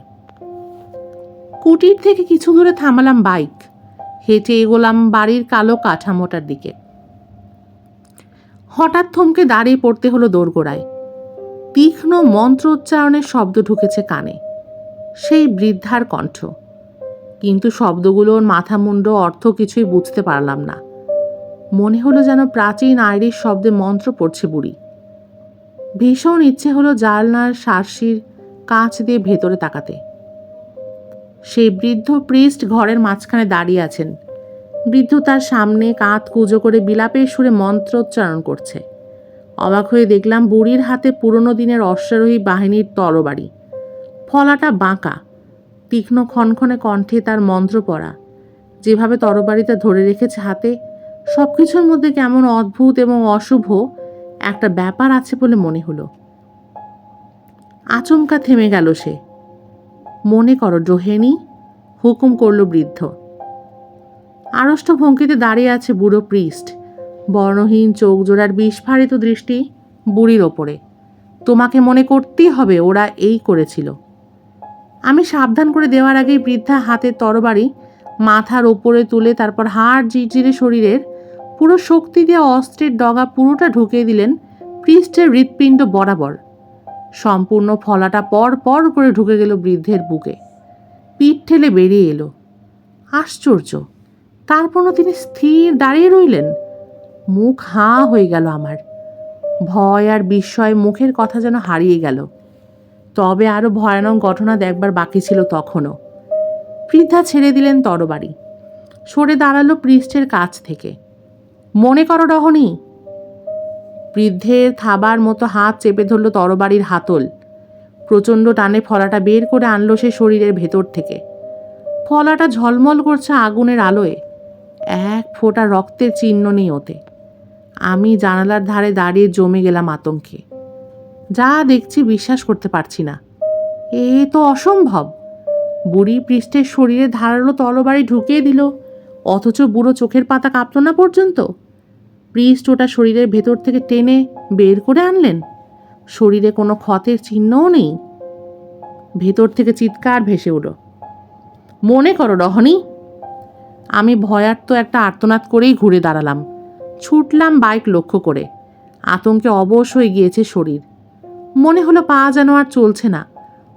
কুটির থেকে কিছু দূরে থামালাম বাইক। হেঁটে এগোলাম বাড়ির কালো কাঠামোটার দিকে। হঠাৎ থমকে দাঁড়িয়ে পড়তে হলো দোরগোড়ায়। তীক্ষ্ণ মন্ত্রোচ্চারণের শব্দ ঢুকেছে কানে। সেই বৃদ্ধার কণ্ঠ, কিন্তু শব্দগুলোর মাথা মুন্ডো অর্থ কিছুই বুঝতে পারলাম না। মনে হলো যেন প্রাচীন আইরিশ শব্দে মন্ত্র পড়ছে বুড়ি। ভীষণ ইচ্ছে হলো জানলার শার্সির কাঁচ দিয়ে ভেতরে তাকাতে। সেই বৃদ্ধ প্রিস্ট ঘরের মাঝখানে দাঁড়িয়ে আছেন। বৃদ্ধ তার সামনে কাঁধ কুঁজো করে বিলাপের সুরে মন্ত্রোচ্চারণ করছে। অবাক হয়ে দেখলাম বুড়ির হাতে পুরনো দিনের অশ্বারোহী বাহিনীর তরবারি। ফলাটা বাঁকা, তীক্ষ্ণ খনখনে কণ্ঠে তার মন্ত্র পড়া। যেভাবে তরবারিটা ধরে রেখেছে হাতে, সব কিছুর মধ্যে কেমন অদ্ভুত এবং অশুভ একটা ব্যাপার আছে বলে মনে হলো। আচমকা থেমে গেল সে। মনে করো ডোহেনি, হুকুম করল বৃদ্ধ। আড়ষ্ট ভঙ্গিতে দাঁড়িয়ে আছে বুড়ো প্রিস্ট। বর্ণহীন চোখ জোড়ার বিস্ফারিত দৃষ্টি বুড়ির ওপরে। তোমাকে মনে করতেই হবে ওরা এই করেছিল। আমি সাবধান করে দেওয়ার আগেই বৃদ্ধা হাতের তরবারি মাথার ওপরে তুলে তারপর হাড় জিরজিরে শরীরের পুরো শক্তি দিয়ে অস্ত্রের ডগা পুরোটা ঢুকিয়ে দিলেন প্রিস্টের হৃৎপিণ্ড বরাবর। সম্পূর্ণ ফলাটা পর পর করে ঢুকে গেল বৃদ্ধের বুকে। পিঠ ঠেলে বেরিয়ে এলো। আশ্চর্য, তারপরও তিনি স্থির দাঁড়িয়ে রইলেন। মুখ হাঁ হয়ে গেল আমার। ভয় আর বিস্ময় মুখের কথা যেন হারিয়ে গেল। তবে আরো ভয়ানক ঘটনা দেখবার বাকি ছিল তখনও। বৃদ্ধা ছেড়ে দিলেন তরবারি, সরে দাঁড়ালো প্রিস্টের কাছ থেকে। মনে করো রহনি। বৃদ্ধের থাবার মতো হাত চেপে ধরল তরবারির হাতল। প্রচণ্ড টানে ফলাটা বের করে আনলো সে শরীরের ভেতর থেকে। ফলাটা ঝলমল করছে আগুনের আলোয়। এক ফোঁটা রক্তের চিহ্ন নেই ওতে। আমি জানালার ধারে দাঁড়িয়ে জমে গেলাম আতঙ্কে। যা দেখছি বিশ্বাস করতে পারছি না। এ তো অসম্ভব। বুড়ি পৃষ্ঠের শরীরে ধারালো তরবারি ঢুকিয়ে দিল, অথচ বুড়ো চোখের পাতা কাঁপল না পর্যন্ত। পৃষ্ঠ ওটা শরীরের ভেতর থেকে টেনে বের করে আনলেন। শরীরে কোনো ক্ষতের চিহ্নও নেই। ভেতর থেকে চিৎকার ভেসে উঠল, মনে করো রহনি। আমি ভয়ার্ত একটা আর্তনাদ করেই ঘুরে দাঁড়ালাম। ছুটলাম বাইক লক্ষ্য করে। আতঙ্কে অবশ হয়ে গিয়েছে শরীর। মনে হলো পা যেন আর চলছে না।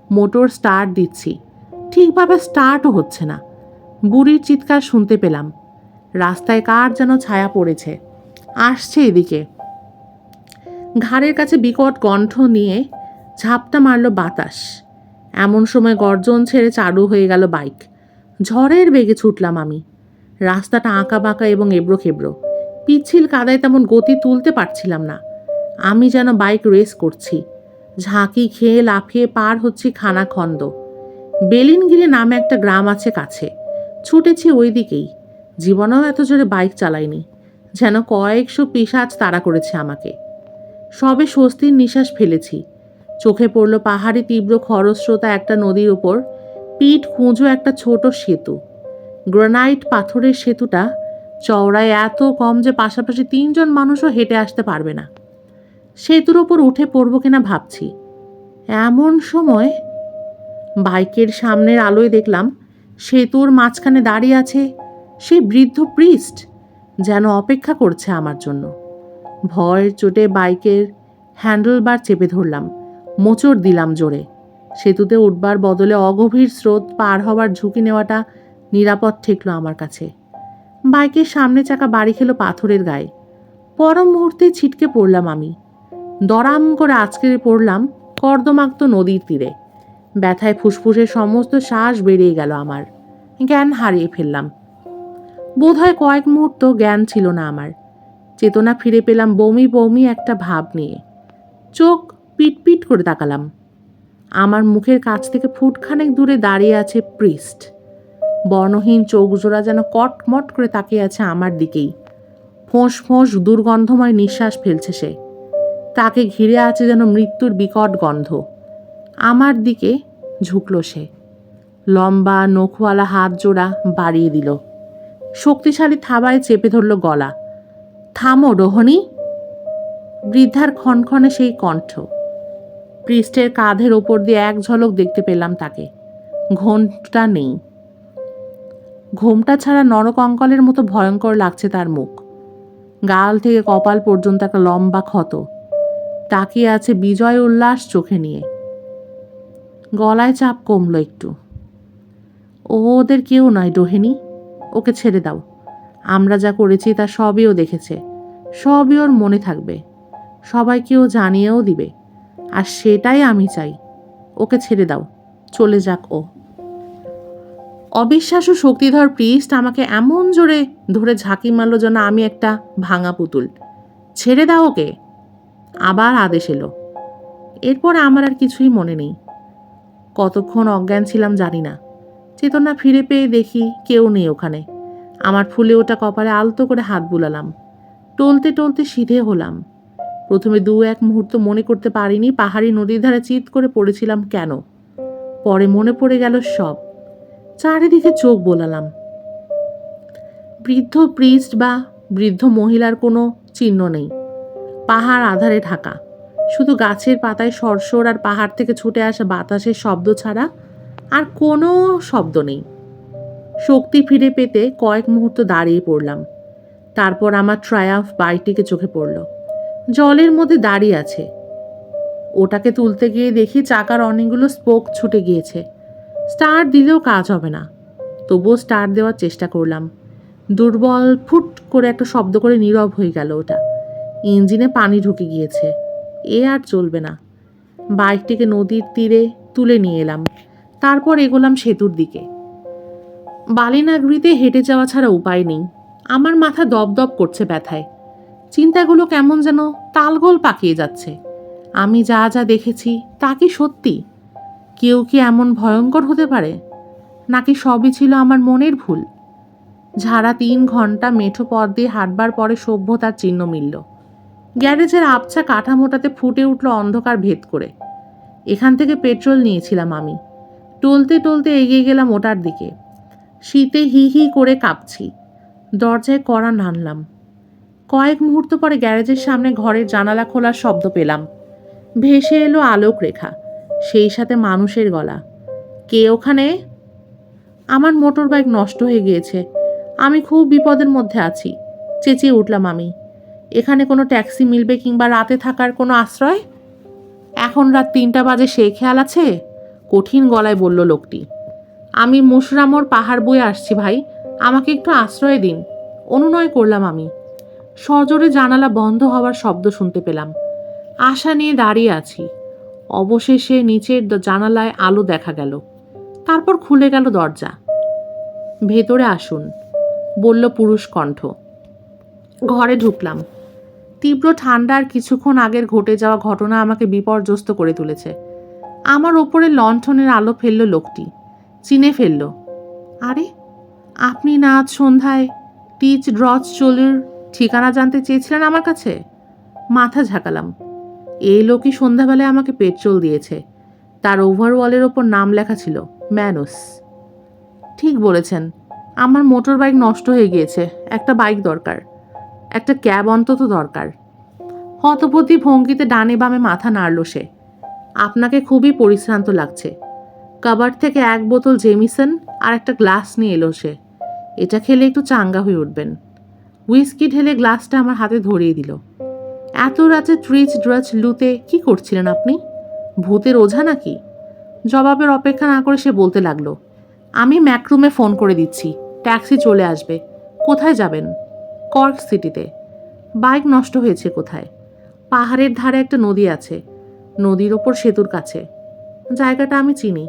মোটর স্টার্ট দিচ্ছি, ঠিকভাবে স্টার্টও হচ্ছে না। বুড়ির চিৎকার শুনতে পেলাম। রাস্তায় কার যেন ছায়া পড়েছে, আসছে এদিকে। ঘাড়ের কাছে বিকট কণ্ঠ নিয়ে ঝাপটা মারল বাতাস। এমন সময় গর্জন ছেড়ে চালু হয়ে গেল বাইক। ঝড়ের বেগে ছুটলাম আমি। রাস্তাটা আঁকা বাঁকা এবং এবড়ো খেবড়ো। পিচ্ছিল কাদায় তেমন গতি তুলতে পারছিলাম না। আমি যেন বাইক রেস করছি। ঝাঁকি খেয়ে লাফিয়ে পার হচ্ছি খানাখন্দ। বেলিনগিরি নামে একটা গ্রাম আছে কাছে, ছুটেছি ওই দিকেই। জীবনেও এত জোরে বাইক চালাইনি, যেন কয়েকশো পিশাচ তাড়া করেছে আমাকে। সবে স্বস্তির নিঃশ্বাস ফেলেছি, চোখে পড়ল পাহাড়ি তীব্র খরস্রোতা একটা নদীর উপর পিঠ কুঁজো একটা ছোট সেতু। গ্রানাইট পাথরের সেতুটা চওড়ায় এত কম যে পাশাপাশি 3জন মানুষও হেঁটে আসতে পারবে না। সেতুর ওপর উঠে পড়ব কিনা ভাবছি, এমন সময় বাইকের সামনের আলোয় দেখলাম সেতুর মাঝখানে দাঁড়িয়ে আছে সেই বৃদ্ধ প্রিস্ট, যেন অপেক্ষা করছে আমার জন্য। ভয়ের চোটে বাইকের হ্যান্ডেলবার চেপে ধরলাম, মোচড় দিলাম জোরে। সেতুতে উঠবার বদলে অগভীর স্রোত পার হবার ঝুঁকি নেওয়াটা নিরাপদ ঠেকল আমার কাছে। বাইকের সামনে চাকা বাড়ি খেলো পাথরের গায়ে। পর মুহূর্তে ছিটকে পড়লাম আমি, দরাম করে আছড়ে পড়লাম কর্দমাক্ত নদীর তীরে। ব্যথায় ফুসফুসের সমস্ত শ্বাস বেরিয়ে গেল আমার, জ্ঞান হারিয়ে ফেললাম। বোধহয় কয়েক মুহূর্ত জ্ঞান ছিল না আমার। চেতনা ফিরে পেলাম বমি বমি একটা ভাব নিয়ে। চোখ পিটপিট করে তাকালাম। আমার মুখের কাছ থেকে ফুটখানেক দূরে দাঁড়িয়ে আছে প্রিস্ট। বর্ণহীন চোখজোড়া যেন কটমট করে তাকিয়ে আছে আমার দিকেই। ফোঁস ফোঁস দুর্গন্ধময় নিঃশ্বাস ফেলছে সে। তাকে ঘিরে আছে যেন মৃত্যুর বিকট গন্ধ। আমার দিকে ঝুঁকল সে, লম্বা নখওয়ালা হাত জোড়া বাড়িয়ে দিল, শক্তিশালী থাবায় চেপে ধরল গলা। থামো রোহণী। বৃদ্ধার ক্ষণক্ষণে সেই কণ্ঠ। পৃষ্ঠের কাঁধের ওপর দিয়ে এক ঝলক দেখতে পেলাম তাকে। ঘোমটা নেই, ঘোমটা ছাড়া নরকঙ্কালের মতো ভয়ঙ্কর লাগছে তার মুখ। গাল থেকে কপাল পর্যন্ত একটা লম্বা ক্ষত। তাকিয়ে আছে বিজয় উল্লাস চোখে নিয়ে। গলায় চাপ কমলো একটু। ও ওদের কেউ নয় রোহিণী, ওকে ছেড়ে দাও। আমরা যা করেছি তা সবই ও দেখেছে, সবই ওর মনে থাকবে, সবাইকে ও জানিয়েও দিবে। আর সেটাই আমি চাই। ওকে ছেড়ে দাও, চলে যাক ও। অবিশ্বাস্য শক্তিধর প্রিস্ট আমাকে এমন জোরে ধরে ঝাঁকি মারল যেন আমি একটা ভাঙা পুতুল। ছেড়ে দাও ওকে। আবার আদেশ এলো। এরপর আমার আর কিছুই মনে নেই। কতক্ষণ অজ্ঞান ছিলাম জানি না। চেতনা ফিরে পেয়ে দেখি কেউ নেই ওখানে। আমার ফুলে ওটা কপালে আলতো করে হাত বুলালাম। টলতে টলতে সিধে হলাম। প্রথমে 2-1 মুহূর্ত মনে করতে পারিনি পাহাড়ি নদীর ধারে চিৎ করে পড়েছিলাম কেন। পরে মনে পড়ে গেল সব। চারিদিকে চোখ বোলালাম। বৃদ্ধ প্রিস্ট বা বৃদ্ধ মহিলার কোনো চিহ্ন নেই। পাহাড় আধারে ঢাকা, শুধু গাছের পাতায় সরসর আর পাহাড় থেকে ছুটে আসা বাতাসের শব্দ ছাড়া আর কোনো শব্দ নেই। শক্তি ফিরে পেতে কয়েক মুহূর্ত দাঁড়িয়ে পড়লাম। তারপর আমার ট্রায়াম্ফ বাইকটিকে চোখে পড়ল। জলের মধ্যে দাঁড়িয়ে আছে। ওটাকে তুলতে গিয়ে দেখি চাকার অনেকগুলো স্পোক ছুটে গিয়েছে। স্টার্ট দিলেও কাজ হবে না। তবুও স্টার্ট দেওয়ার চেষ্টা করলাম। দুর্বল ফুট করে একটা শব্দ করে নীরব হয়ে গেল ওটা। ইঞ্জিনে পানি ঢুকে গিয়েছে। এ আর চলবে না। বাইকটিকে নদীর তীরে তুলে নিয়ে এলাম। তারপর এগোলাম সেতুর দিকে। বালিনাগরিতে হেঁটে যাওয়া ছাড়া উপায় নেই। আমার মাথা দপদপ করছে ব্যথায়। চিন্তাগুলো কেমন যেন তালগোল পাকিয়ে যাচ্ছে। আমি যা যা দেখেছি তা কি সত্যি? কেউ কি এমন ভয়ঙ্কর হতে পারে, নাকি সবই ছিল আমার মনের ভুল? ঝাড়া 3 ঘন্টা মেঠো পথ দিয়ে হাঁটবার পরে সভ্যতার চিহ্ন মিলল। গ্যারেজের আবছা কাঠামোটাতে ফুটে উঠল অন্ধকার ভেদ করে। এখান থেকে পেট্রোল নিয়েছিলাম আমি। টলতে টলতে এগিয়ে গেলাম ওটার দিকে। শীতে হি হি করে কাঁপছি। দরজায় কড়া নাড়লাম। কয়েক মুহূর্ত পরে গ্যারেজের সামনে ঘরের জানালা খোলার শব্দ পেলাম। ভেসে এলো আলোক রেখা, সেই সাথে মানুষের গলা। কে ওখানে? আমার মোটর বাইক নষ্ট হয়ে গিয়েছে। আমি খুব বিপদের মধ্যে আছি। চেঁচিয়ে উঠলাম আমি। এখানে কোনো ট্যাক্সি মিলবে কিংবা রাতে থাকার কোনো আশ্রয়? এখন রাত 3টা বাজে, সেই খেয়াল আছে? কঠিন গলায় বলল লোকটি। আমি মুশরামর পাহাড় বয়ে আসছি ভাই, আমাকে একটু আশ্রয় দিন, অনুনয় করলাম আমি। সজোরে জানালা বন্ধ হওয়ার শব্দ শুনতে পেলাম। আশা নিয়ে দাঁড়িয়ে আছি। অবশেষে নিচের জানালায় আলো দেখা গেল। তারপর খুলে গেল দরজা। ভেতরে আসুন, বলল পুরুষ কণ্ঠ। ঘরে ঢুকলাম। তীব্র ঠান্ডা আর কিছুক্ষণ আগের ঘটে যাওয়া ঘটনা আমাকে বিপর্যস্ত করে তুলেছে। আমার ওপরে লণ্ঠনের আলো ফেলল লোকটি। চিনে ফেলল। আরে, আপনি না আজ সন্ধ্যায় টিচ ড্রচ চোলের ঠিকানা জানতে চেয়েছিলেন আমার কাছে? মাথা ঝাঁকালাম। এই লোকই সন্ধ্যাবেলায় আমাকে পেট্রোল দিয়েছে। তার ওভারওয়ালের ওপর নাম লেখা ছিল ম্যানুস। ঠিক বলেছেন, আমার মোটর বাইক নষ্ট হয়ে গিয়েছে। একটা বাইক দরকার, একটা ক্যাব অন্তত দরকার। হতপতি ভঙ্গিতে ডানে বামে মাথা নাড়ল সে। আপনাকে খুবই পরিশ্রান্ত লাগছে। কাবার্ড থেকে এক বোতল জেমিসন আর একটা গ্লাস নিয়ে এলো সে। এটা খেলে একটু চাঙ্গা হয়ে উঠবেন। হুইস্কি ঢেলে গ্লাসটা আমার হাতে ধরিয়ে দিল। এত রাতে ট্রিচ ড্রাচ লুতে কি করছিলেন আপনি? ভূতের ওঝা নাকি? জবাবের অপেক্ষা না করে সে বলতে লাগলো, আমি ম্যাকরুমে ফোন করে দিচ্ছি, ট্যাক্সি চলে আসবে। কোথায় যাবেন? কর্ক সিটিতে। বাইক নষ্ট হয়েছে কোথায়? পাহাড়ের ধারে একটা নদী আছে, নদীর ওপর সেতুর কাছে। জায়গাটা আমি চিনি।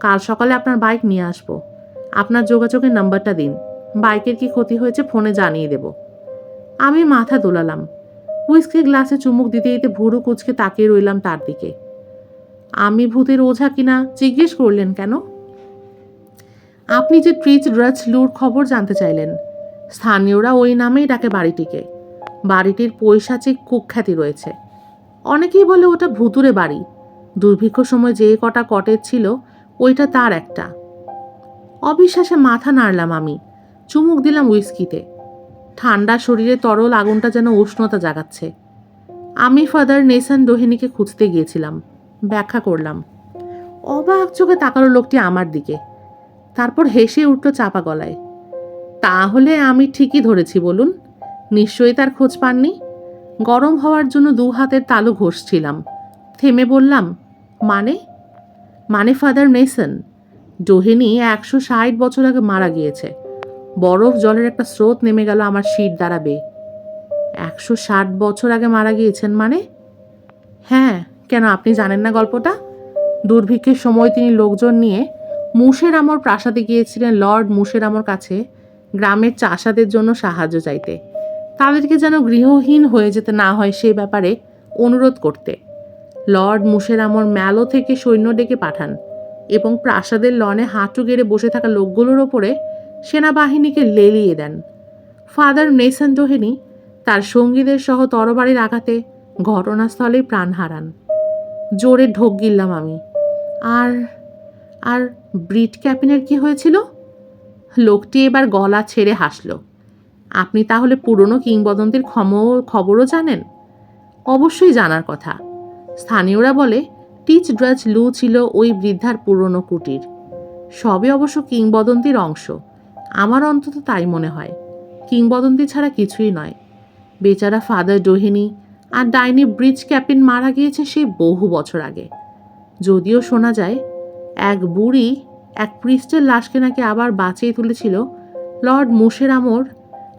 কাল সকালে আপনার বাইক নিয়ে আসবো। আপনার যোগাযোগের নাম্বারটা দিন। বাইকের কি ক্ষতি হয়েছে ফোনে জানিয়ে দেব। আমি মাথা দোলালাম। হুইস্কি গ্লাসে চুমুক দিতে দিতে ভুরু কুচকে তাকিয়ে রইলাম তার দিকে। আমি ভূতের ওঝা কিনা জিজ্ঞেস করলেন কেন? আপনি যে ট্রিচ ড্রাচ লুর খবর জানতে চাইলেন। স্থানীয়রা ওই নামেই ডাকে বাড়িটিকে। বাড়িটির পৈশাচিক কুখ্যাতি রয়েছে। অনেকেই বলে ওটা ভুতুরে বাড়ি। দুর্ভিক্ষ সময় যে কটা কটেজ ছিল, ওইটা তার একটা। অবিশ্বাসে মাথা নাড়লাম আমি। চুমুক দিলাম উইস্কিতে। ঠান্ডা শরীরে তরল আগুনটা যেন উষ্ণতা জাগাচ্ছে। আমি ফাদার নেসান ডোহেনিকে খুঁজতে গিয়েছিলাম, ব্যাখ্যা করলাম। অবাক চোখে তাকালো লোকটি আমার দিকে। তারপর হেসে উঠল চাপা গলায়। তাহলে আমি ঠিকই ধরেছি বলুন? নিশ্চয়ই তার খোঁজ পাননি? গরম হওয়ার জন্য দু হাতের তালু ঘষছিলাম। থেমে বললাম, মানে? মানে ফাদার নেসন ডোহেনি 160 বছর আগে মারা গিয়েছে। বরফ জলের একটা স্রোত নেমে গেল আমার শির দ্বারা বেয়ে। 160 বছর আগে মারা গিয়েছেন মানে? হ্যাঁ, কেন আপনি জানেন না গল্পটা? দুর্ভিক্ষের সময় তিনি লোকজন নিয়ে মুশেরামর প্রাসাদে গিয়েছিলেন লর্ড মুশেরামর কাছে গ্রামের চাষাদের জন্য সাহায্য চাইতে। তাদেরকে যেন গৃহহীন হয়ে যেতে না হয় সে ব্যাপারে অনুরোধ করতে। লর্ড মুশেরামর ম্যালো থেকে সৈন্য ডেকে পাঠান এবং প্রাসাদের লনে হাঁটু গেড়ে বসে থাকা লোকগুলোর ওপরে সেনাবাহিনীকে লেলিয়ে দেন। ফাদার নেসান ডোহেনি তার সঙ্গীদের সহ তরবারির আঘাতে ঘটনাস্থলে প্রাণ হারান। জোরে ঢোক গিললাম আমি। আর আর ব্রিট ক্যাপিনের কি হয়েছিল? লোকটি এবার গলা ছেড়ে হাসল। আপনি তাহলে পুরনো কিংবদন্তির খবরও জানেন? অবশ্যই জানার কথা। স্থানীয়রা বলে টিচ ড্রাচ লু ছিল ওই বৃদ্ধার পুরনো কুটির। সবই অবশ্য কিংবদন্তির অংশ। আমার অন্তত তাই মনে হয়। কিংবদন্তি ছাড়া কিছুই নয়। বেচারা ফাদার ডোহেনি আর ডাইনি ব্রিজ ক্যাপিন মারা গিয়েছে সেই বহু বছর আগে। যদিও শোনা যায় এক বুড়ি এক প্রিস্টের লাশকে নাকি আবার বাঁচিয়ে তুলেছিল লর্ড মুশেরামর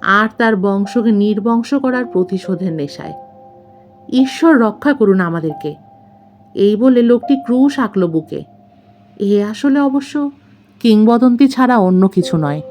আর তার বংশকে নির্বংশ করার প্রতিশোধের নেশায়। ঈশ্বর রক্ষা করুন আমাদেরকে, এই বলে লোকটি ক্রুশ আঁকল বুকে। এ আসলে অবশ্য কিংবদন্তি ছাড়া অন্য কিছু নয়।